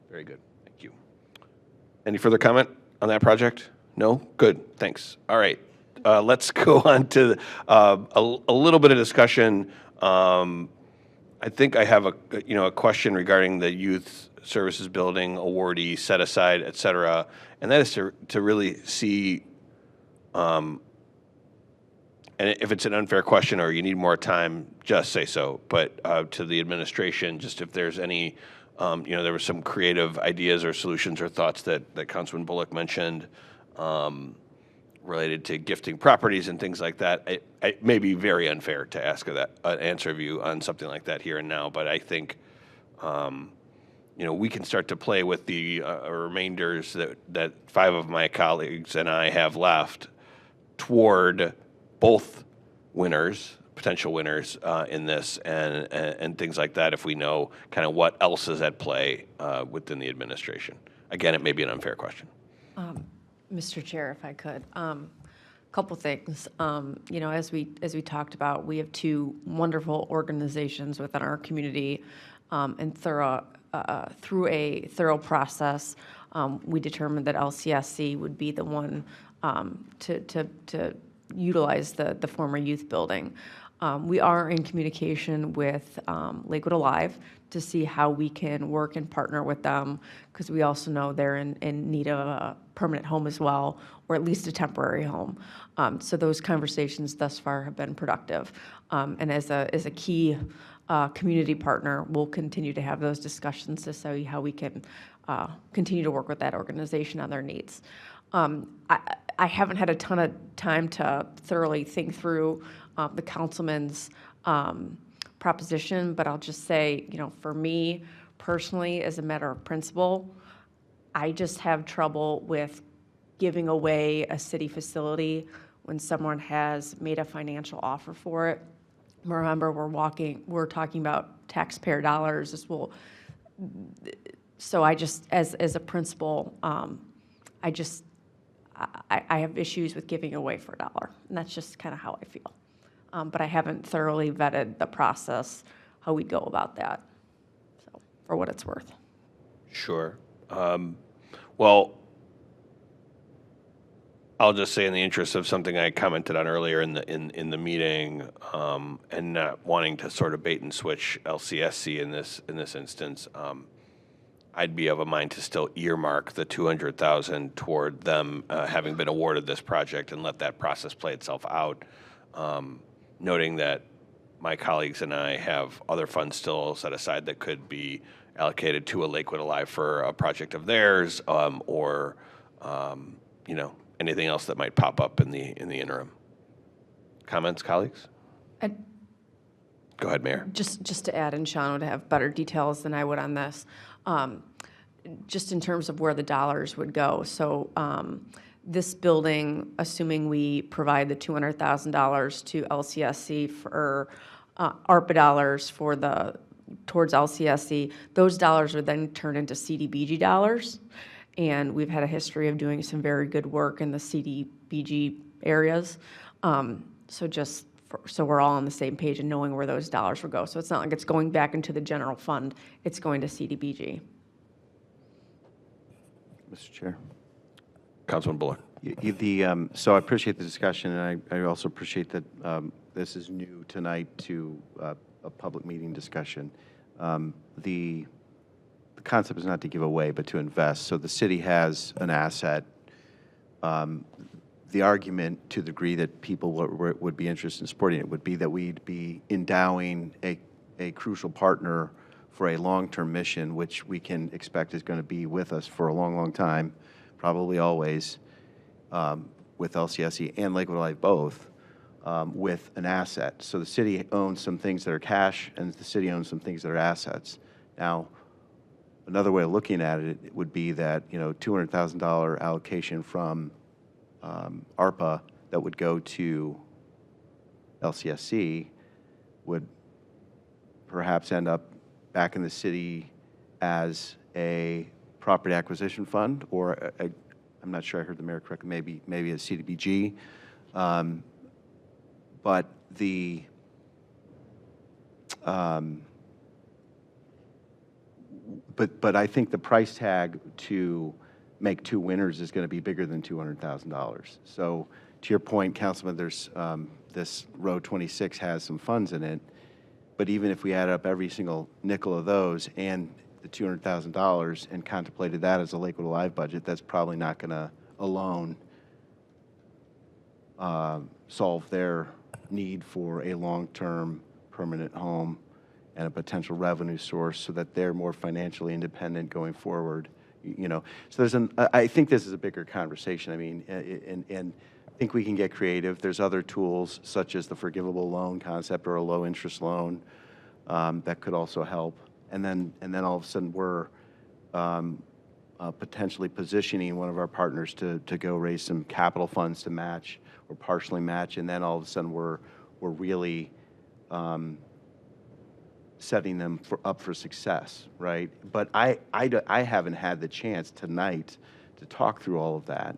Speaker 1: very good, thank you. Any further comment on that project? No? Good, thanks. All right, let's go on to a little bit of discussion. I think I have a question regarding the youth services building awardee set aside, et cetera, and that is to really see, and if it's an unfair question or you need more time, just say so. But to the administration, just if there's any, there were some creative ideas or solutions or thoughts that Councilman Bullock mentioned related to gifting properties and things like that. It may be very unfair to ask an answer of you on something like that here and now, but I think we can start to play with the remainders that 5 of my colleagues and I have left toward both winners, potential winners in this, and things like that, if we know kind of what else is at play within the administration. Again, it may be an unfair question.
Speaker 12: Mr. Chair, if I could, couple things. As we talked about, we have 2 wonderful organizations within our community, and through a thorough process, we determined that LCSC would be the one to utilize the former youth building. We are in communication with Lakewood Alive to see how we can work and partner with them, because we also know they're in need of a permanent home as well, or at least a temporary home. So those conversations thus far have been productive. And as a key community partner, we'll continue to have those discussions to see how we can continue to work with that organization on their needs. I haven't had a ton of time to thoroughly think through the councilman's proposition, but I'll just say, for me personally, as a matter of principle, I just have trouble with giving away a city facility when someone has made a financial offer for it. Remember, we're talking about taxpayer dollars as well. So I just, as a principle, I have issues with giving away for $1, and that's just kind of how I feel. But I haven't thoroughly vetted the process, how we'd go about that, so, for what it's worth.
Speaker 1: Sure. Well, I'll just say in the interest of something I commented on earlier in the meeting, and not wanting to sort of bait and switch LCSC in this instance, I'd be of a mind to still earmark the $200,000 toward them having been awarded this project and let that process play itself out, noting that my colleagues and I have other funds still set aside that could be allocated to a Lakewood Alive for a project of theirs, or anything else that might pop up in the interim. Comments, colleagues? Go ahead, Mayor.
Speaker 12: Just to add, and Sean would have better details than I would on this, just in terms of where the dollars would go. So this building, assuming we provide the $200,000 to LCSC for ARPA dollars towards LCSC, those dollars are then turned into CDBG dollars. And we've had a history of doing some very good work in the CDBG areas. So we're all on the same page and knowing where those dollars will go. So it's not like it's going back into the general fund, it's going to CDBG.
Speaker 11: Mr. Chair.
Speaker 1: Councilman Bullock.
Speaker 11: So I appreciate the discussion, and I also appreciate that this is new tonight to a public meeting discussion. The concept is not to give away, but to invest. So the city has an asset. The argument, to the degree that people would be interested in supporting it, would be that we'd be endowing a crucial partner for a long-term mission, which we can expect is going to be with us for a long, long time, probably always, with LCSC and Lakewood Alive both, with an asset. So the city owns some things that are cash, and the city owns some things that are assets. Now, another way of looking at it would be that, $200,000 allocation from ARPA that would go to LCSC would perhaps end up back in the city as a property acquisition fund, or I'm not sure I heard the mayor correctly, maybe a CDBG. But the but I think the price tag to make two winners is going to be bigger than $200,000. So to your point, Councilman, there's this row 26 has some funds in it, but even if we add up every single nickel of those and the $200,000 and contemplated that as a Lakewood Alive budget, that's probably not going to alone solve their need for a long-term permanent home and a potential revenue source so that they're more financially independent going forward. You know, so I think this is a bigger conversation. I mean, and I think we can get creative. There's other tools such as the forgivable loan concept or a low interest loan that could also help. And then all of a sudden we're potentially positioning one of our partners to go raise some capital funds to match or partially match. And then all of a sudden we're really setting them up for success, right? But I haven't had the chance tonight to talk through all of that.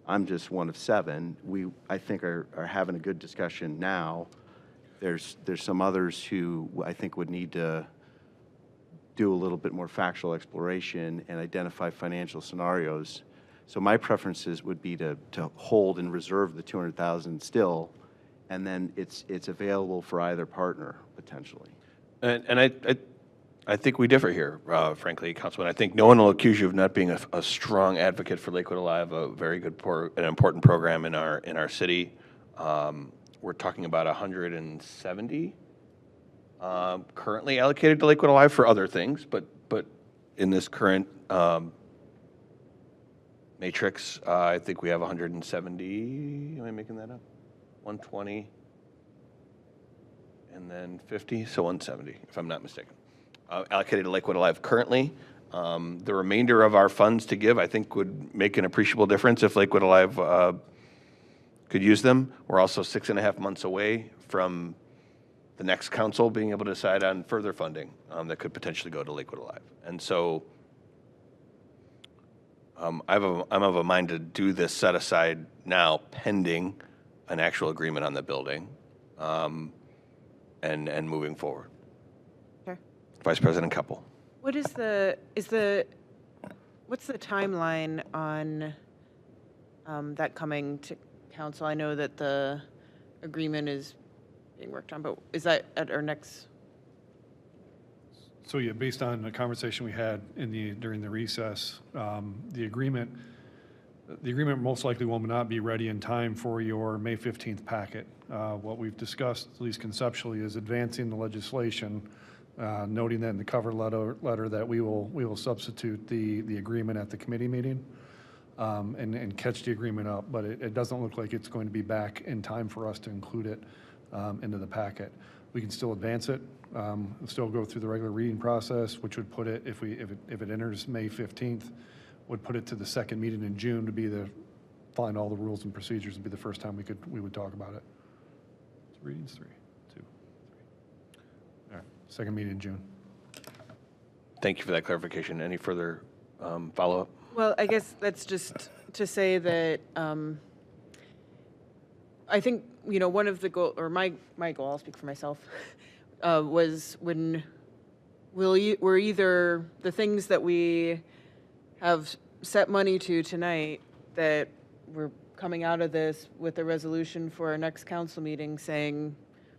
Speaker 11: I'm just one of seven. I think are having a good discussion now. There's some others who I think would need to do a little bit more factual exploration and identify financial scenarios. So my preferences would be to hold and reserve the $200,000 still, and then it's available for either partner potentially.
Speaker 1: And I think we differ here, frankly, Councilman. I think no one will accuse you of not being a strong advocate for Lakewood Alive, a very good, an important program in our city. We're talking about 170 currently allocated to Lakewood Alive for other things, but in this current matrix, I think we have 170. Am I making that up? 120. And then 50, so 170, if I'm not mistaken. Allocated to Lakewood Alive currently. The remainder of our funds to give, I think, would make an appreciable difference if Lakewood Alive could use them. We're also 6.5 months away from the next council being able to decide on further funding that could potentially go to Lakewood Alive. And so I'm of a mind to do this set aside now pending an actual agreement on the building. And moving forward.
Speaker 9: Okay.
Speaker 1: Vice President Keppel.
Speaker 9: What's the timeline on that coming to council? I know that the agreement is being worked on, but is that at our next?
Speaker 6: So yeah, based on the conversation we had during the recess, the agreement most likely will not be ready in time for your May 15th packet. What we've discussed, at least conceptually, is advancing the legislation, noting that in the cover letter that we will substitute the agreement at the committee meeting and catch the agreement up, but it doesn't look like it's going to be back in time for us to include it into the packet. We can still advance it, still go through the regular reading process, which would put it, if it enters May 15th, would put it to the second meeting in June to be find all the rules and procedures and be the first time we would talk about it. It's readings 3, 2, 3. All right, second meeting in June.
Speaker 1: Thank you for that clarification. Any further follow-up?
Speaker 9: Well, I guess that's just to say that I think, one of the goal, or my goal, I'll speak for myself, was when we're either the things that we have set money to tonight, that we're coming out of this with a resolution for our next council meeting saying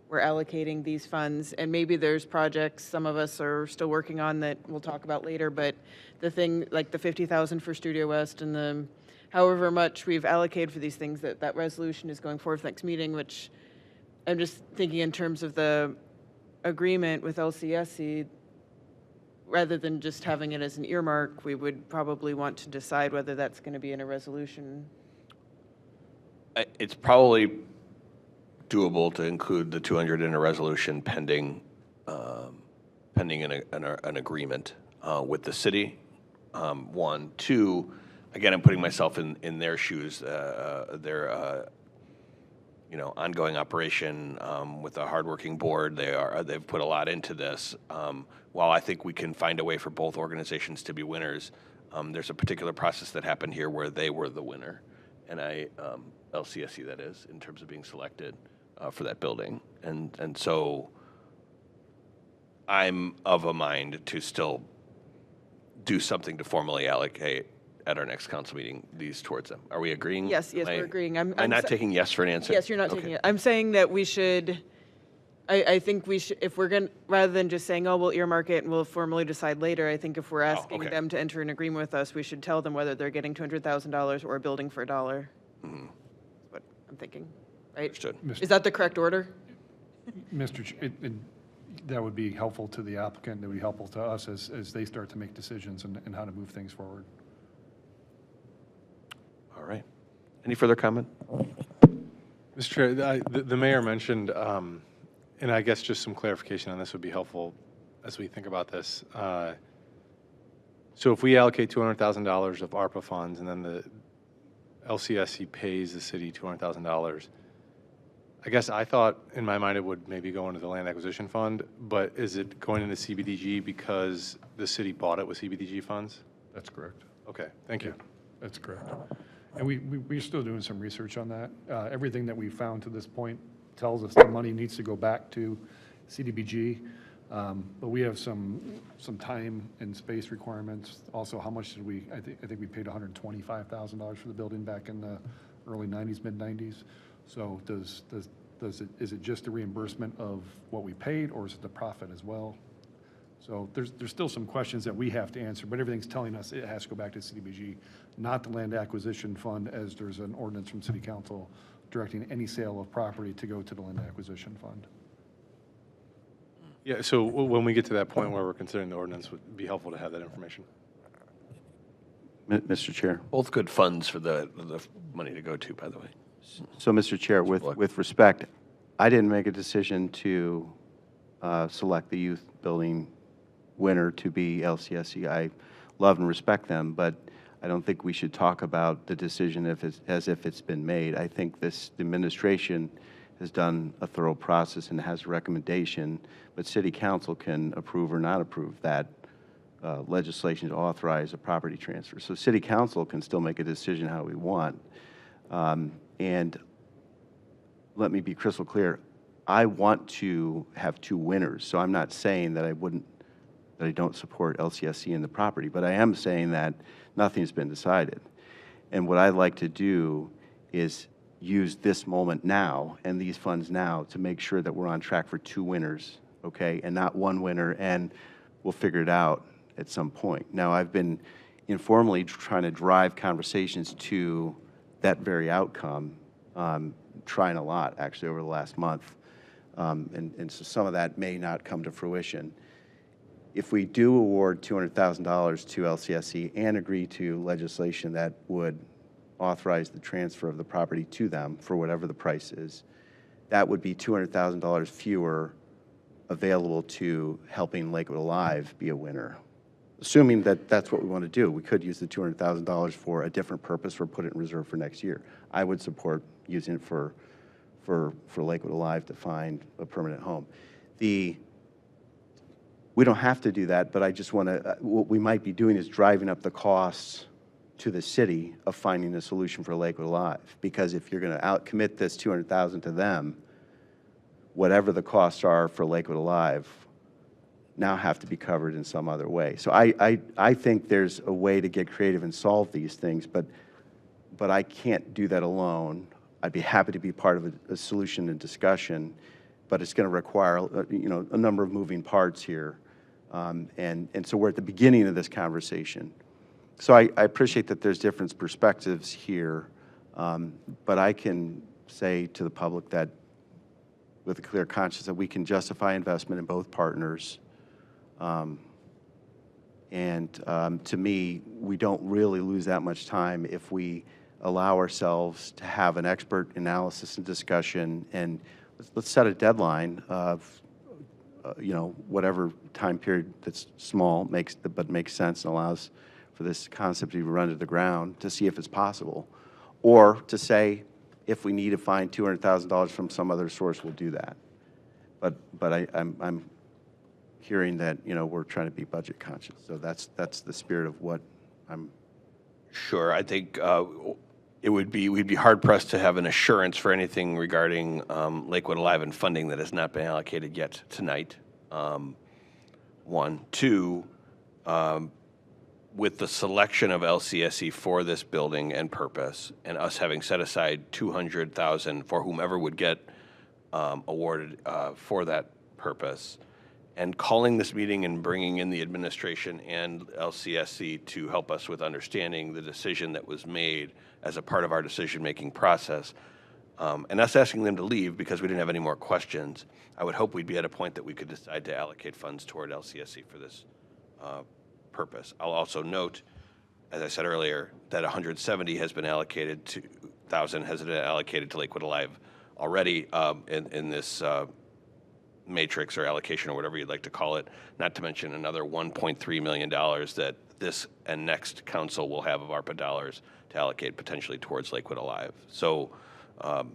Speaker 9: we're allocating these funds, and maybe there's projects some of us are still working on that we'll talk about later, but the thing like the 50,000 for Studio West and the however much we've allocated for these things, that resolution is going forward for the next meeting, which I'm just thinking in terms of the agreement with LCSC, rather than just having it as an earmark, we would probably want to decide whether that's going to be in a resolution.
Speaker 1: It's probably doable to include the 200 in a resolution pending an agreement with the city. One, two, again, I'm putting myself in their shoes, their ongoing operation with a hardworking board. They've put a lot into this. While I think we can find a way for both organizations to be winners, there's a particular process that happened here where they were the winner, and LCSC that is, in terms of being selected for that building, and so I'm of a mind to still do something to formally allocate at our next council meeting these towards them. Are we agreeing?
Speaker 9: Yes, we're agreeing.
Speaker 1: I'm not taking yes for an answer?
Speaker 9: Yes, you're not taking it. I'm saying that we should, I think we should, if we're going to, rather than just saying, oh, we'll earmark it and we'll formally decide later, I think if we're asking
Speaker 1: okay.
Speaker 9: them to enter an agreement with us, we should tell them whether they're getting $200,000 or a building for $1. That's what I'm thinking, right?
Speaker 1: Understood.
Speaker 9: Is that the correct order?
Speaker 6: Mr. That would be helpful to the applicant, that would be helpful to us as they start to make decisions and how to move things forward.
Speaker 1: All right. Any further comment?
Speaker 4: Mr. Chair, the mayor mentioned, and I guess just some clarification on this would be helpful as we think about this. So if we allocate $200,000 of ARPA funds and then the LCSC pays the city $200,000, I guess I thought in my mind it would maybe go into the land acquisition fund, but is it going into CBDG because the city bought it with CBDG funds?
Speaker 6: That's correct.
Speaker 4: Okay, thank you.
Speaker 6: That's correct. And we're still doing some research on that. Everything that we've found to this point tells us the money needs to go back to CDBG, but we have some time and space requirements. Also, how much did I think we paid $125,000 for the building back in the early 90s, mid-90s. So is it just a reimbursement of what we paid, or is it the profit as well? So there's still some questions that we have to answer, but everything's telling us it has to go back to CDBG, not the land acquisition fund, as there's an ordinance from City Council directing any sale of property to go to the land acquisition fund.
Speaker 4: Yeah, so when we get to that point where we're considering the ordinance, would be helpful to have that information.
Speaker 11: Mr. Chair.
Speaker 1: Both good funds for the money to go to, by the way.
Speaker 11: So, Mr. Chair, with respect, I didn't make a decision to select the youth building winner to be LCSC. I love and respect them, but I don't think we should talk about the decision as if it's been made. I think this administration has done a thorough process and has a recommendation, but City Council can approve or not approve that legislation to authorize a property transfer. So City Council can still make a decision how we want. And let me be crystal clear, I want to have two winners, so I'm not saying that I don't support LCSC in the property, but I am saying that nothing's been decided. And what I'd like to do is use this moment now and these funds now to make sure that we're on track for two winners, okay, and not one winner, and we'll figure it out at some point. Now, I've been informally trying to drive conversations to that very outcome, trying a lot, actually, over the last month. And so some of that may not come to fruition. If we do award $200,000 to LCSC and agree to legislation that would authorize the transfer of the property to them for whatever the price is, that would be $200,000 fewer available to helping Lakewood Alive be a winner. Assuming that that's what we want to do, we could use the $200,000 for a different purpose or put it in reserve for next year. I would support using it for Lakewood Alive to find a permanent home. We don't have to do that, but I just want to, what we might be doing is driving up the costs to the city of finding a solution for Lakewood Alive. Because if you're going to outcommit this $200,000 to them, whatever the costs are for Lakewood Alive now have to be covered in some other way. So I think there's a way to get creative and solve these things, but I can't do that alone. I'd be happy to be part of a solution and discussion, but it's going to require a number of moving parts here. And so we're at the beginning of this conversation. So I appreciate that there's different perspectives here, but I can say to the public that with a clear conscience that we can justify investment in both partners. To me, we don't really lose that much time if we allow ourselves to have an expert analysis and discussion, and let's set a deadline of whatever time period that's small but makes sense and allows for this concept to be run to the ground, to see if it's possible, or to say, if we need to find $200,000 from some other source, we'll do that. But I'm hearing that, you know, we're trying to be budget conscious. So that's the spirit of what I'm.
Speaker 1: Sure, I think we'd be hard pressed to have an assurance for anything regarding Lakewood Alive and funding that has not been allocated yet tonight. One. Two, with the selection of LCSE for this building and purpose, and us having set aside $200,000 for whomever would get awarded for that purpose, and calling this meeting and bringing in the administration and LCSC to help us with understanding the decision that was made as a part of our decision-making process, and us asking them to leave because we didn't have any more questions, I would hope we'd be at a point that we could decide to allocate funds toward LCSC for this purpose. I'll also note, as I said earlier, that 170 has been allocated to, 1,000 has been allocated to Lakewood Alive already in this matrix or allocation or whatever you'd like to call it, not to mention another $1.3 million that this and next council will have of ARPA dollars to allocate potentially towards Lakewood Alive. So I'm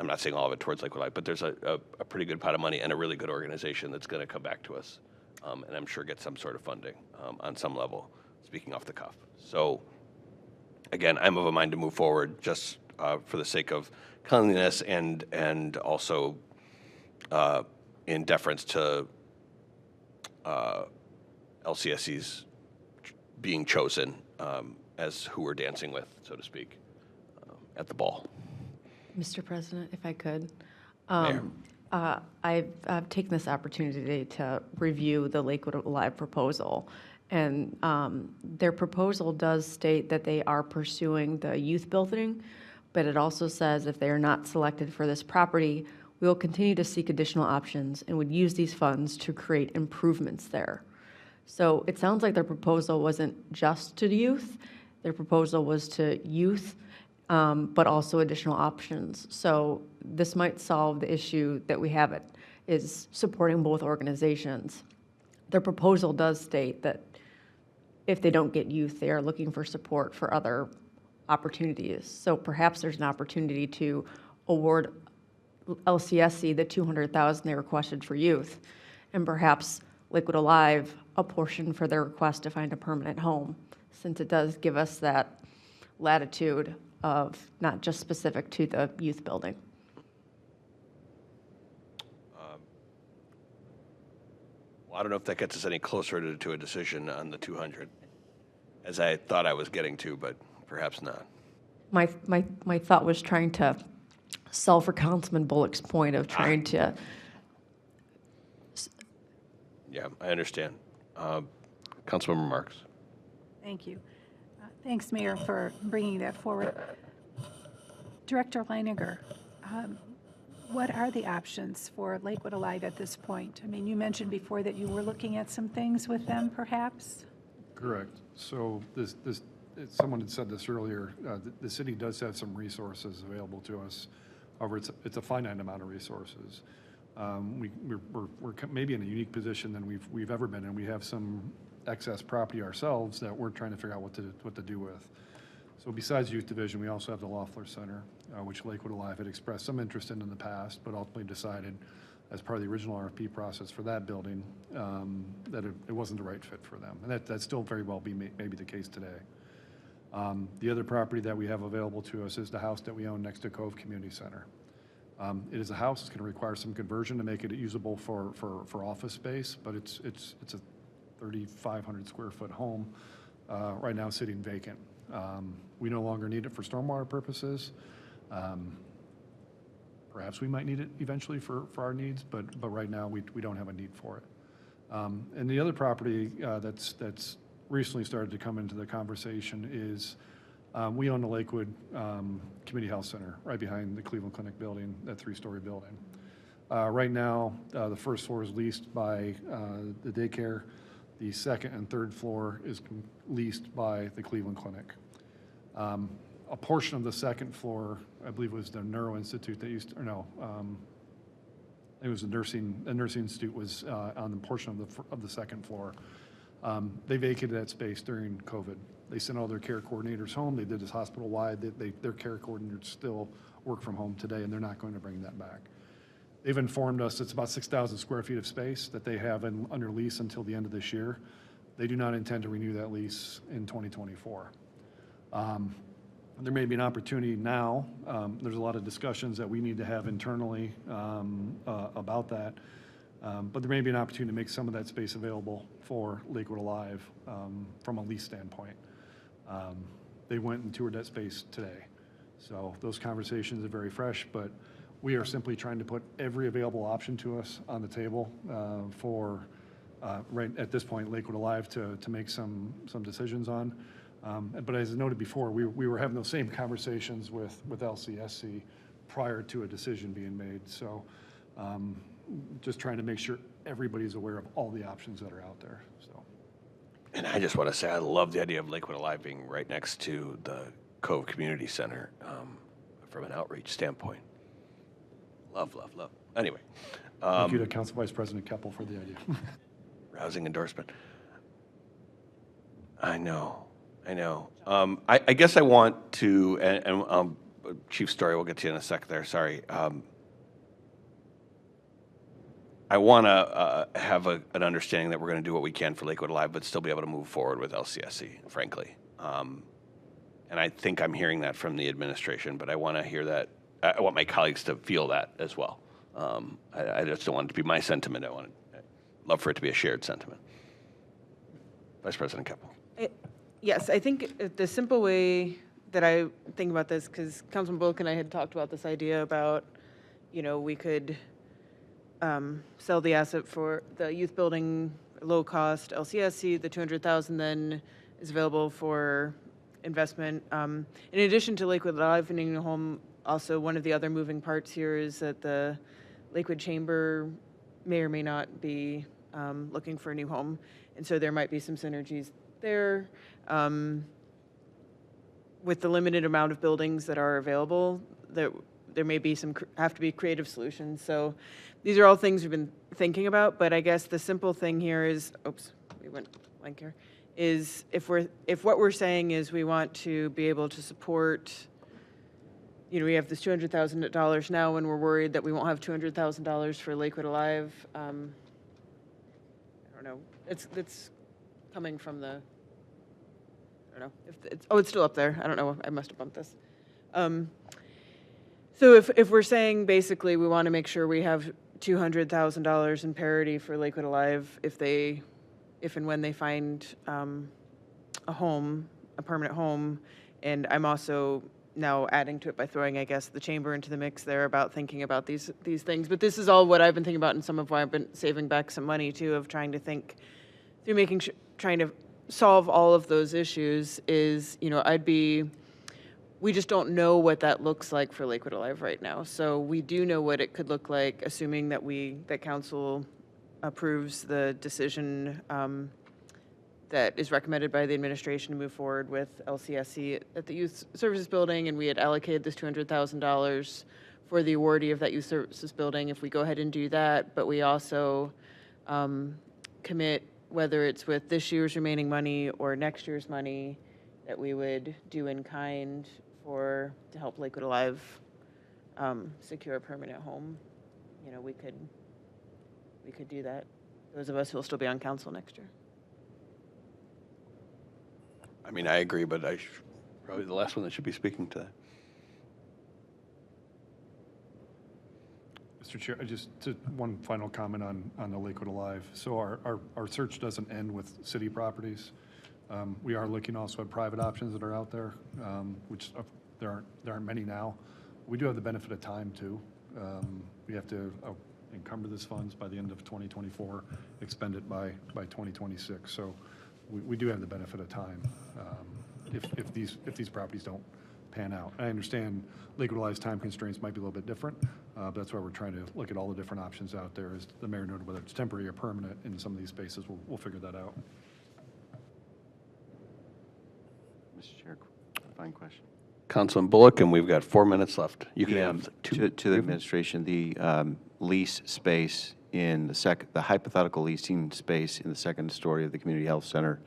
Speaker 1: not saying all of it towards Lakewood Alive, but there's a pretty good pot of money and a really good organization that's going to come back to us and I'm sure get some sort of funding on some level, speaking off the cuff. So again, I'm of a mind to move forward just for the sake of cleanliness and also in deference to LCSC's being chosen as who we're dancing with, so to speak, at the ball.
Speaker 12: Mr. President, if I could.
Speaker 1: Mayor.
Speaker 12: I've taken this opportunity today to review the Lakewood Alive proposal. And their proposal does state that they are pursuing the youth building, but it also says if they are not selected for this property, we will continue to seek additional options and would use these funds to create improvements there. So it sounds like their proposal wasn't just to the youth. Their proposal was to youth, but also additional options. So this might solve the issue that we have, is supporting both organizations. Their proposal does state that if they don't get youth, they are looking for support for other opportunities. So perhaps there's an opportunity to award LCSC the $200,000 they requested for youth, and perhaps Lakewood Alive a portion for their request to find a permanent home, since it does give us that latitude of not just specific to the youth building.
Speaker 1: Well, I don't know if that gets us any closer to a decision on the 200, as I thought I was getting to, but perhaps not.
Speaker 12: My thought was trying to solve for Councilman Bullock's point of trying to.
Speaker 1: Yeah, I understand. Councilmember Marks.
Speaker 2: Thank you. Thanks, Mayor, for bringing that forward. Director Leininger, what are the options for Lakewood Alive at this point? I mean, you mentioned before that you were looking at some things with them, perhaps?
Speaker 6: Correct. So someone had said this earlier, the city does have some resources available to us. However, it's a finite amount of resources. We're maybe in a unique position than we've ever been in. We have some excess property ourselves that we're trying to figure out what to do with. So besides Youth Division, we also have the Loeffler Center, which Lakewood Alive had expressed some interest in the past, but ultimately decided as part of the original RFP process for that building that it wasn't the right fit for them. And that still very well maybe the case today. The other property that we have available to us is the house that we own next to Cove Community Center. It is a house. It's going to require some conversion to make it usable for office space, but it's a 3,500 square foot home right now sitting vacant. We no longer need it for stormwater purposes. Perhaps we might need it eventually for our needs, but right now we don't have a need for it. And the other property that's recently started to come into the conversation is we own the Lakewood Community Health Center right behind the Cleveland Clinic building, that 3-story building. Right now, the first floor is leased by the daycare. The second and third floor is leased by the Cleveland Clinic. A portion of the second floor, I believe it was the Neuro Institute that used to, or no, it was the nursing institute was on the portion of the second floor. They vacated that space during COVID. They sent all their care coordinators home. They did this hospital-wide. Their care coordinators still work from home today, and they're not going to bring that back. They've informed us it's about 6,000 square feet of space that they have under lease until the end of this year. They do not intend to renew that lease in 2024. There may be an opportunity now. There's a lot of discussions that we need to have internally about that. But there may be an opportunity to make some of that space available for Lakewood Alive from a lease standpoint. They went and toured that space today. So those conversations are very fresh, but we are simply trying to put every available option to us on the table for, right at this point, Lakewood Alive to make some decisions on. But as I noted before, we were having those same conversations with LCSC prior to a decision being made. So just trying to make sure everybody's aware of all the options that are out there. So.
Speaker 1: And I just want to say, I love the idea of Lakewood Alive being right next to the Cove Community Center from an outreach standpoint. Love, love, love. Anyway.
Speaker 6: Thank you to Council Vice President Keppel for the idea.
Speaker 1: Rousing endorsement. I know. I guess I want to, and Chief Story, we'll get to you in a sec there, sorry. I want to have an understanding that we're going to do what we can for Lakewood Alive, but still be able to move forward with LCSC, frankly. And I think I'm hearing that from the administration, but I want to hear that. I want my colleagues to feel that as well. I just don't want it to be my sentiment. I'd love for it to be a shared sentiment. Vice President Keppel.
Speaker 9: Yes, I think the simple way that I think about this, because Councilman Bullock and I had talked about this idea about, we could sell the asset for the youth building, low cost LCSC, the $200,000 then is available for investment. In addition to Lakewood Alive and New Home, also one of the other moving parts here is that the Lakewood Chamber may or may not be looking for a new home. And so there might be some synergies there. With the limited amount of buildings that are available, there may be have to be creative solutions. So these are all things we've been thinking about, but I guess the simple thing here is, oops, we went blank here, is if what we're saying is we want to be able to support, we have this $200,000 now and we're worried that we won't have $200,000 for Lakewood Alive. I don't know, it's coming from the, I don't know, it's still up there. I don't know, I must have bumped this. So if we're saying basically we want to make sure we have $200,000 in parity for Lakewood Alive if and when they find a home, a permanent home, and I'm also now adding to it by throwing, I guess, the chamber into the mix there about thinking about these things. But this is all what I've been thinking about and some of why I've been saving back some money too, of trying to think through trying to solve all of those issues is, we just don't know what that looks like for Lakewood Alive right now. So we do know what it could look like, assuming that council approves the decision that is recommended by the administration to move forward with LCSC at the Youth Services Building, and we had allocated this $200,000 for the awardee of that Youth Services Building if we go ahead and do that, but we also commit, whether it's with this year's remaining money or next year's money, that we would do in kind to help Lakewood Alive secure a permanent home. We could do that. Those of us who will still be on council next year.
Speaker 1: I mean, I agree, but probably the last one that should be speaking to that.
Speaker 6: Mr. Chair, just one final comment on the Lakewood Alive. So our search doesn't end with city properties. We are looking also at private options that are out there, which there aren't many now. We do have the benefit of time too. We have to encumber this funds by the end of 2024, expend it by 2026. So we do have the benefit of time if these properties don't pan out. I understand Lakewood Alive's time constraints might be a little bit different, but that's why we're trying to look at all the different options out there. As the mayor noted, whether it's temporary or permanent in some of these spaces, we'll figure that out.
Speaker 11: Mr. Chair, fine question.
Speaker 1: Councilman Bullock, and we've got 4 minutes left. You can have
Speaker 11: To the administration, the lease space in the hypothetical leasing space in the second story of the community health center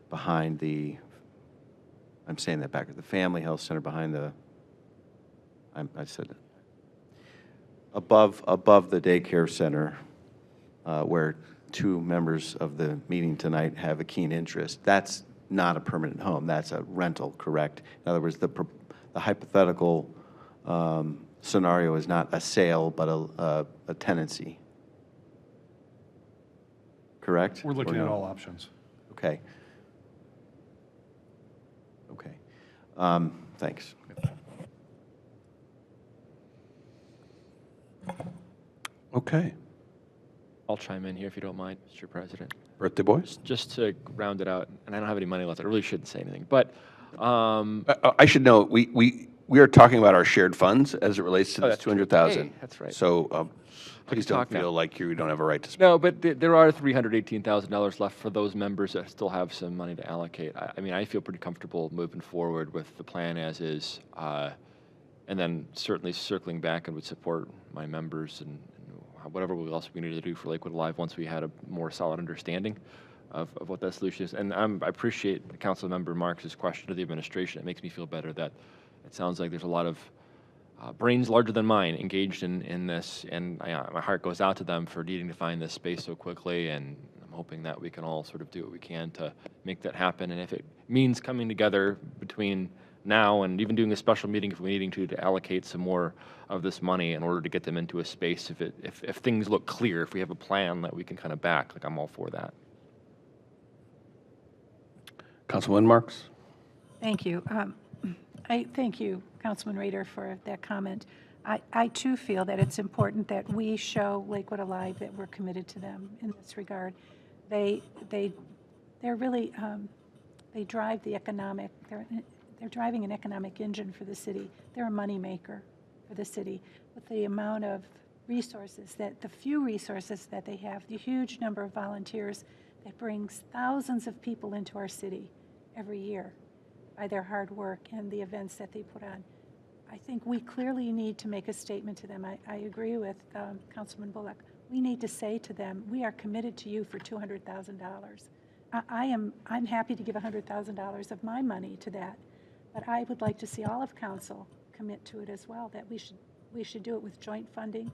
Speaker 11: behind the, I'm saying that back, the family health center behind the, I said it. Above the daycare center, where two members of the meeting tonight have a keen interest. That's not a permanent home. That's a rental, correct? In other words, the hypothetical scenario is not a sale, but a tenancy. Correct?
Speaker 6: We're looking
Speaker 11: Or
Speaker 6: at
Speaker 11: no?
Speaker 6: all options.
Speaker 11: Okay. Okay. Thanks.
Speaker 1: Okay.
Speaker 5: I'll chime in here if you don't mind, Mr. President.
Speaker 1: Birthday boys?
Speaker 5: Just to round it out, and I don't have any money left, I really shouldn't say anything, but
Speaker 1: I should note, we are talking about our shared funds as it relates to
Speaker 5: Oh,
Speaker 1: this
Speaker 5: that's true.
Speaker 1: 200,000.
Speaker 5: Hey, that's right.
Speaker 1: So please don't
Speaker 5: talk now.
Speaker 1: feel like you don't have a right to speak.
Speaker 5: no, but there are $318,000 left for those members that still have some money to allocate. I mean, I feel pretty comfortable moving forward with the plan as is, and then certainly circling back and would support my members and whatever else we need to do for Lakewood Alive once we had a more solid understanding of what that solution is. And I appreciate Councilmember Marks' question to the administration. It makes me feel better that it sounds like there's a lot of brains larger than mine engaged in this, and my heart goes out to them for needing to find this space so quickly, and I'm hoping that we can all sort of do what we can to make that happen. And if it means coming together between now and even doing a special meeting if we're needing to allocate some more of this money in order to get them into a space, if things look clear, if we have a plan that we can kind of back, like I'm all for that.
Speaker 1: Councilman Marks?
Speaker 2: Thank you. I thank you, Councilman Rader, for that comment. I too feel that it's important that we show Lakewood Alive that we're committed to them in this regard. They're really, they drive the economic, they're driving an economic engine for the city. They're a moneymaker for the city. With the amount of resources the few resources that they have, the huge number of volunteers that brings thousands of people into our city every year by their hard work and the events that they put on. I think we clearly need to make a statement to them. I agree with Councilman Bullock. We need to say to them, we are committed to you for $200,000. I'm happy to give $100,000 of my money to that, but I would like to see all of council commit to it as well, that we should do it with joint funding.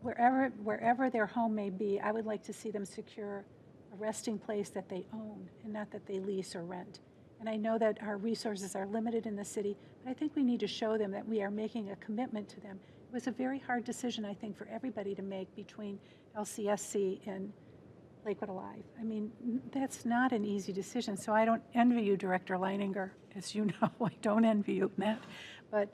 Speaker 2: Wherever their home may be, I would like to see them secure a resting place that they own and not that they lease or rent. And I know that our resources are limited in the city, but I think we need to show them that we are making a commitment to them. It was a very hard decision, I think, for everybody to make between LCSC and Lakewood Alive. I mean, that's not an easy decision, so I don't envy you, Director Leininger. As you know, I don't envy you, Matt. But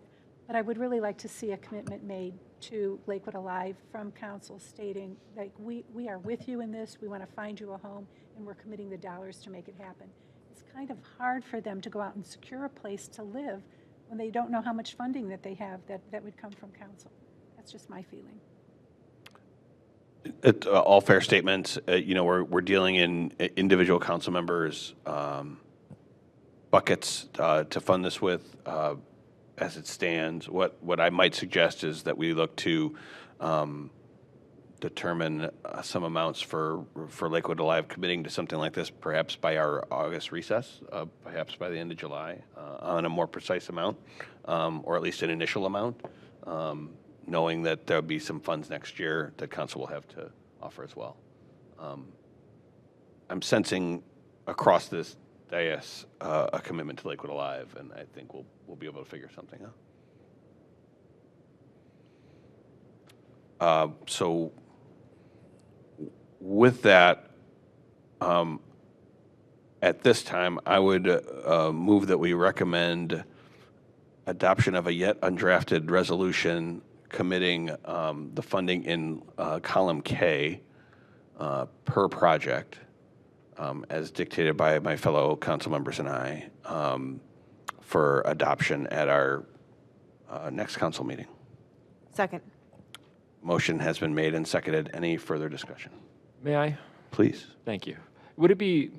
Speaker 2: I would really like to see a commitment made to Lakewood Alive from council stating, like, we are with you in this, we want to find you a home, and we're committing the dollars to make it happen. It's kind of hard for them to go out and secure a place to live when they don't know how much funding that they have that would come from council. That's just my feeling.
Speaker 1: All fair statements. We're dealing in individual council members' buckets to fund this with as it stands. What I might suggest is that we look to determine some amounts for Lakewood Alive committing to something like this, perhaps by our August recess, perhaps by the end of July, on a more precise amount, or at least an initial amount, knowing that there'll be some funds next year that council will have to offer as well. I'm sensing across this dais a commitment to Lakewood Alive, and I think we'll be able to figure something out. So with that, at this time, I would move that we recommend adoption of a yet undrafted resolution committing the funding in column K per project as dictated by my fellow council members and I for adoption at our next council meeting.
Speaker 9: Second.
Speaker 1: Motion has been made and seconded. Any further discussion?
Speaker 5: May I?
Speaker 1: Please.
Speaker 5: Thank you. Would it be,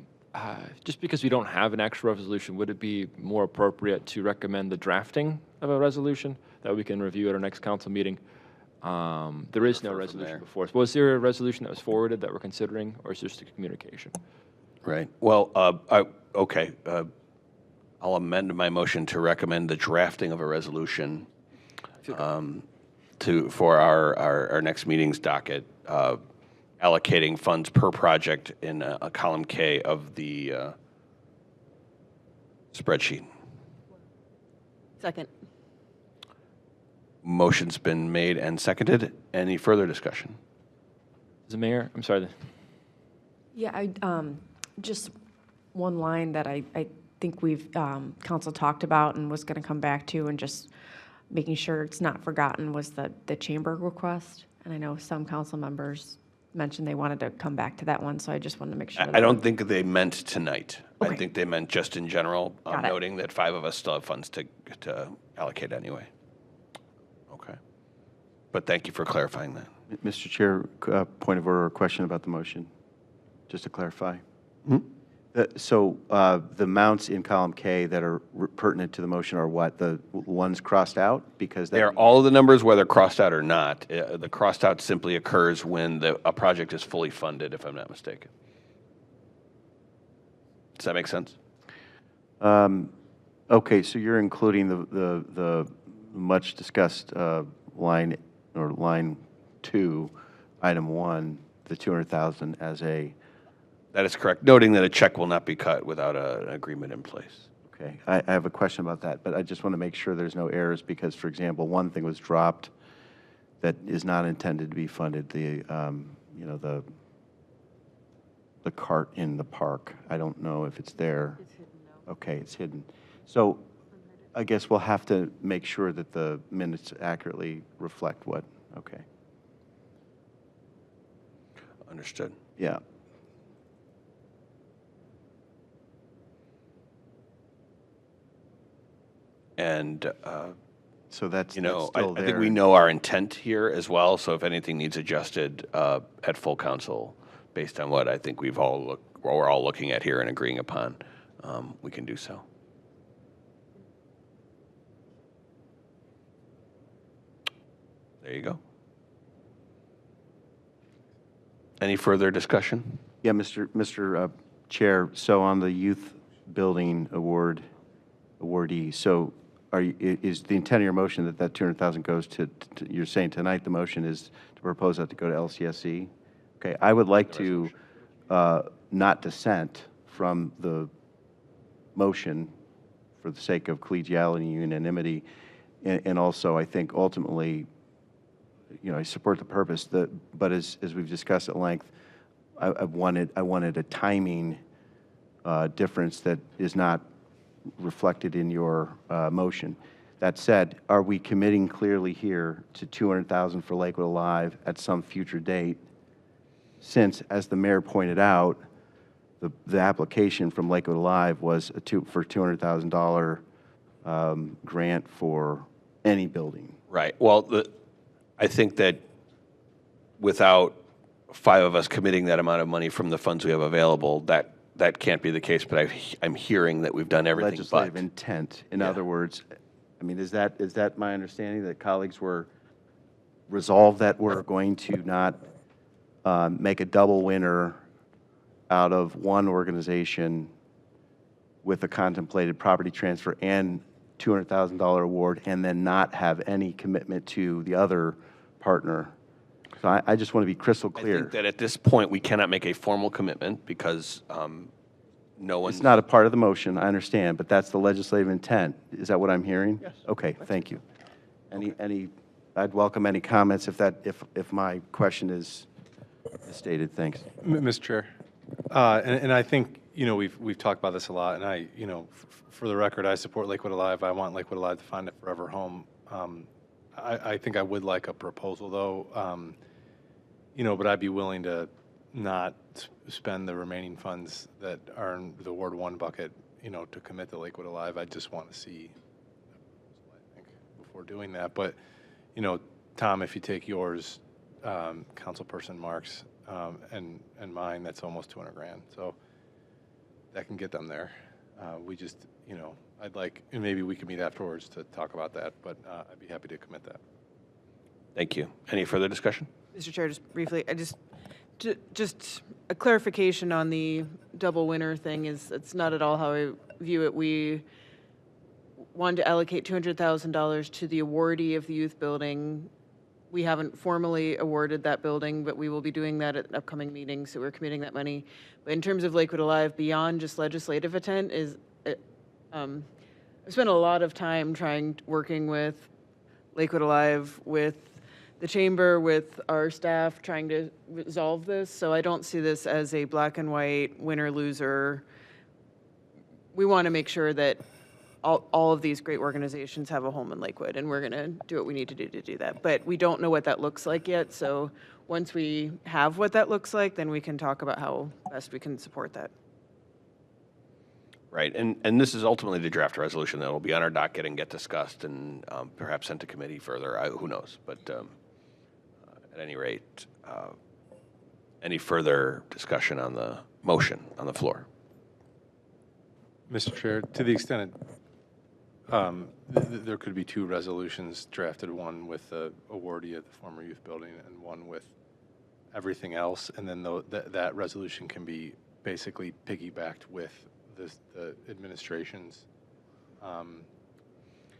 Speaker 5: just because we don't have an actual resolution, would it be more appropriate to recommend the drafting of a resolution that we can review at our next council meeting There is no
Speaker 1: Refer from
Speaker 5: resolution
Speaker 1: there.
Speaker 5: before us. Was there a resolution that was forwarded that we're considering, or is this just a communication?
Speaker 1: Right. Well, okay. I'll amend my motion to recommend the drafting of a resolution for our next meeting's docket, allocating funds per project in a column K of the spreadsheet.
Speaker 9: Second.
Speaker 1: Motion's been made and seconded. Any further discussion?
Speaker 5: Is the mayor? I'm sorry.
Speaker 12: Yeah, just one line that I think council talked about and was going to come back to, and just making sure it's not forgotten, was the chamber request. And I know some council members mentioned they wanted to come back to that one, so I just wanted to make sure.
Speaker 1: I don't think they meant tonight. I
Speaker 12: Okay.
Speaker 1: think they meant just in general,
Speaker 12: Got it.
Speaker 1: noting that 5 of us still have funds to allocate anyway. Okay. But thank you for clarifying that.
Speaker 11: Mr. Chair, point of order or question about the motion, just to clarify. So the amounts in column K that are pertinent to the motion are what? The ones crossed out? Because
Speaker 1: They are all of the numbers, whether crossed out or not. The crossed out simply occurs when a project is fully funded, if I'm not mistaken. Does that make sense?
Speaker 11: Okay, so you're including the much discussed line, or line 2, item 1, the 200,000 as a.
Speaker 1: That is correct, noting that a check will not be cut without an agreement in place.
Speaker 11: Okay, I have a question about that, but I just want to make sure there's no errors, because, for example, one thing was dropped that is not intended to be funded, the cart in the park. I don't know if it's there.
Speaker 9: It's hidden now.
Speaker 11: Okay, it's hidden. So I guess we'll have to make sure that the minutes accurately reflect what, okay,
Speaker 1: Understood.
Speaker 11: yeah.
Speaker 1: And,
Speaker 11: So that's
Speaker 1: you know,
Speaker 11: still
Speaker 1: I think we
Speaker 11: there.
Speaker 1: know our intent here as well, so if anything needs adjusted at full council, based on what I think we're all looking at here and agreeing upon, we can do so. There you go. Any further discussion?
Speaker 11: Yeah, Mr. Chair, so on the youth building awardee, so is the intent of your motion that 200,000 goes to, you're saying tonight the motion is to propose that to go to LCSC? Okay, I would like to not dissent from the motion for the sake of collegiality and unanimity, and also I think ultimately, I support the purpose, but as we've discussed at length, I wanted a timing difference that is not reflected in your motion. That said, are we committing clearly here to 200,000 for Lakewood Alive at some future date? Since, as the mayor pointed out, the application from Lakewood Alive was for $200,000 grant for any building.
Speaker 1: Right. Well, I think that without 5 of us committing that amount of money from the funds we have available, that can't be the case, but I'm hearing that we've done everything but.
Speaker 11: Legislative intent. In other words, I mean, is that my understanding, that colleagues were resolved that we're going to not make a double winner out of one organization with a contemplated property transfer and $200,000 award, and then not have any commitment to the other partner? So I just want to be crystal
Speaker 1: I
Speaker 11: clear.
Speaker 1: think that at this point, we cannot make a formal commitment because no one's.
Speaker 11: It's not a part of the motion, I understand, but that's the legislative intent. Is that what I'm hearing?
Speaker 1: Yes.
Speaker 11: Okay, thank you. I'd welcome any comments if my question is stated. Thanks.
Speaker 4: Mr. Chair, and I think, we've talked about this a lot, and for the record, I support Lakewood Alive. I want Lakewood Alive to find a forever home. I think I would like a proposal, though, but I'd be willing to not spend the remaining funds that are in the Ward 1 bucket, to commit to Lakewood Alive. I just want to see a proposal, I think, before doing that. But, Tom, if you take yours, Councilperson Marks, and mine, that's almost 200 grand. So that can get them there. We just, I'd like, and maybe we could meet afterwards to talk about that, but I'd be happy to commit that.
Speaker 1: Thank you. Any further discussion?
Speaker 9: Mr. Chair, just briefly, just a clarification on the double winner thing is, it's not at all how I view it. We wanted to allocate $200,000 to the awardee of the youth building. We haven't formally awarded that building, but we will be doing that at an upcoming meeting, so we're committing that money. But in terms of Lakewood Alive, beyond just legislative intent, I've spent a lot of time working with Lakewood Alive, with the chamber, with our staff, trying to resolve this. So I don't see this as a black and white winner-loser. We want to make sure that all of these great organizations have a home in Lakewood, and we're going to do what we need to do that. But we don't know what that looks like yet, so once we have what that looks like, then we can talk about how best we can support that.
Speaker 1: Right, and this is ultimately the draft resolution that will be on our docket and get discussed and perhaps sent to committee further. Who knows? But at any rate, any further discussion on the motion on the floor?
Speaker 4: Mr. Chair, to the extent there could be two resolutions drafted, one with the awardee at the former youth building and one with everything else, and then that resolution can be basically piggybacked with the administration's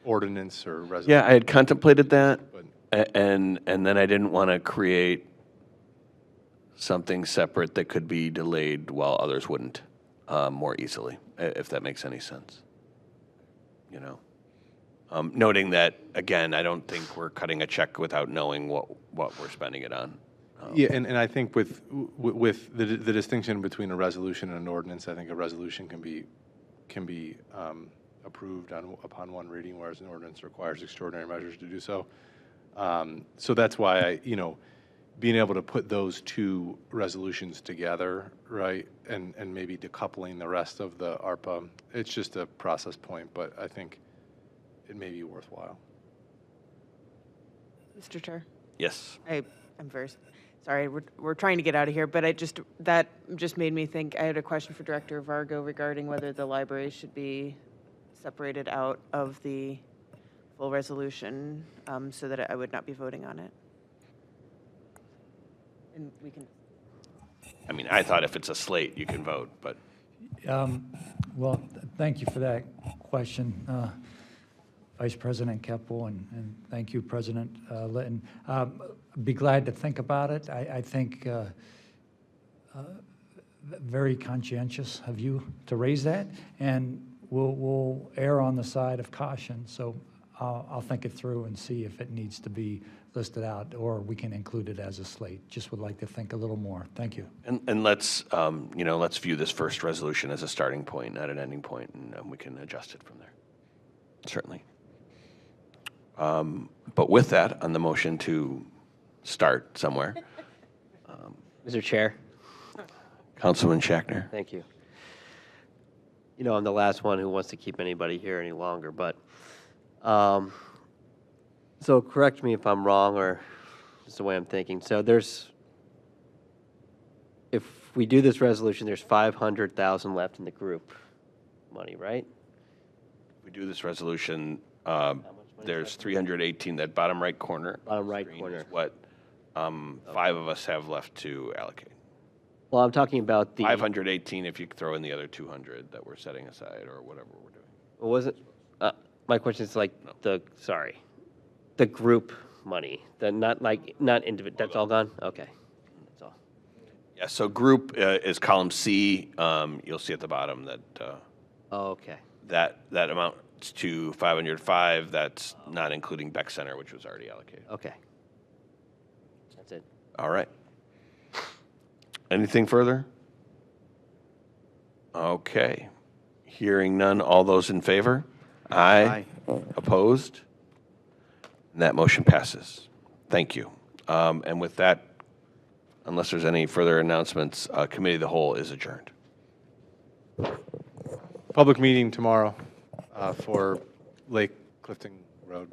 Speaker 4: ordinance or resolution.
Speaker 1: Yeah, I had contemplated that,
Speaker 4: But-
Speaker 1: and then I didn't want to create something separate that could be delayed while others wouldn't more easily, if that makes any sense. You know, noting that, again, I don't think we're cutting a check without knowing what we're spending it on.
Speaker 4: Yeah, and I think with the distinction between a resolution and an ordinance, I think a resolution can be approved upon one reading, whereas an ordinance requires extraordinary measures to do so. So that's why being able to put those two resolutions together, right, and maybe decoupling the rest of the ARPA, it's just a process point, but I think it may be worthwhile.
Speaker 9: Mr. Chair?
Speaker 1: Yes.
Speaker 9: I'm very sorry, we're trying to get out of here, but that just made me think. I had a question for Director Vargo regarding whether the library should be separated out of the full resolution, so that I would not be voting on it. And we can.
Speaker 1: I mean, I thought if it's a slate, you can vote, but
Speaker 14: Well, thank you for that question, Vice President Keppel, and thank you, President Litton. Be glad to think about it. I think very conscientious of you to raise that, and we'll err on the side of caution. So I'll think it through and see if it needs to be listed out, or we can include it as a slate. Just would like to think a little more. Thank you.
Speaker 1: and let's let's view this first resolution as a starting point, not an ending point, and we can adjust it from there. Certainly. But with that, on the motion to start somewhere,
Speaker 7: Mr. Chair,
Speaker 1: Councilman Schachtner.
Speaker 7: thank you. I'm the last one who wants to keep anybody here any longer, but so correct me if I'm wrong or just the way I'm thinking. So if we do this resolution, there's 500,000 left in the group money, right?
Speaker 1: If we do this resolution, there's 318, that bottom right corner.
Speaker 7: Bottom right
Speaker 1: screen
Speaker 7: corner.
Speaker 1: is what 5 of us have left to allocate.
Speaker 7: Well, I'm talking about the.
Speaker 1: 518 if you throw in the other 200 that we're setting aside or whatever we're doing.
Speaker 7: What was it? My question is like the group money, not individual. That's all gone. Okay, that's all.
Speaker 1: Yeah, so group is column C. You'll see at the bottom that
Speaker 7: Okay.
Speaker 1: that amounts to 505. That's not including Beck Center, which was already allocated.
Speaker 7: Okay. That's it.
Speaker 1: All right. Anything further? Okay. Hearing none, all those in favor? Aye. Opposed? And that motion passes. Thank you. And with that, unless there's any further announcements, Committee of the Whole is adjourned.
Speaker 4: Public meeting tomorrow for Lake Clifton Road.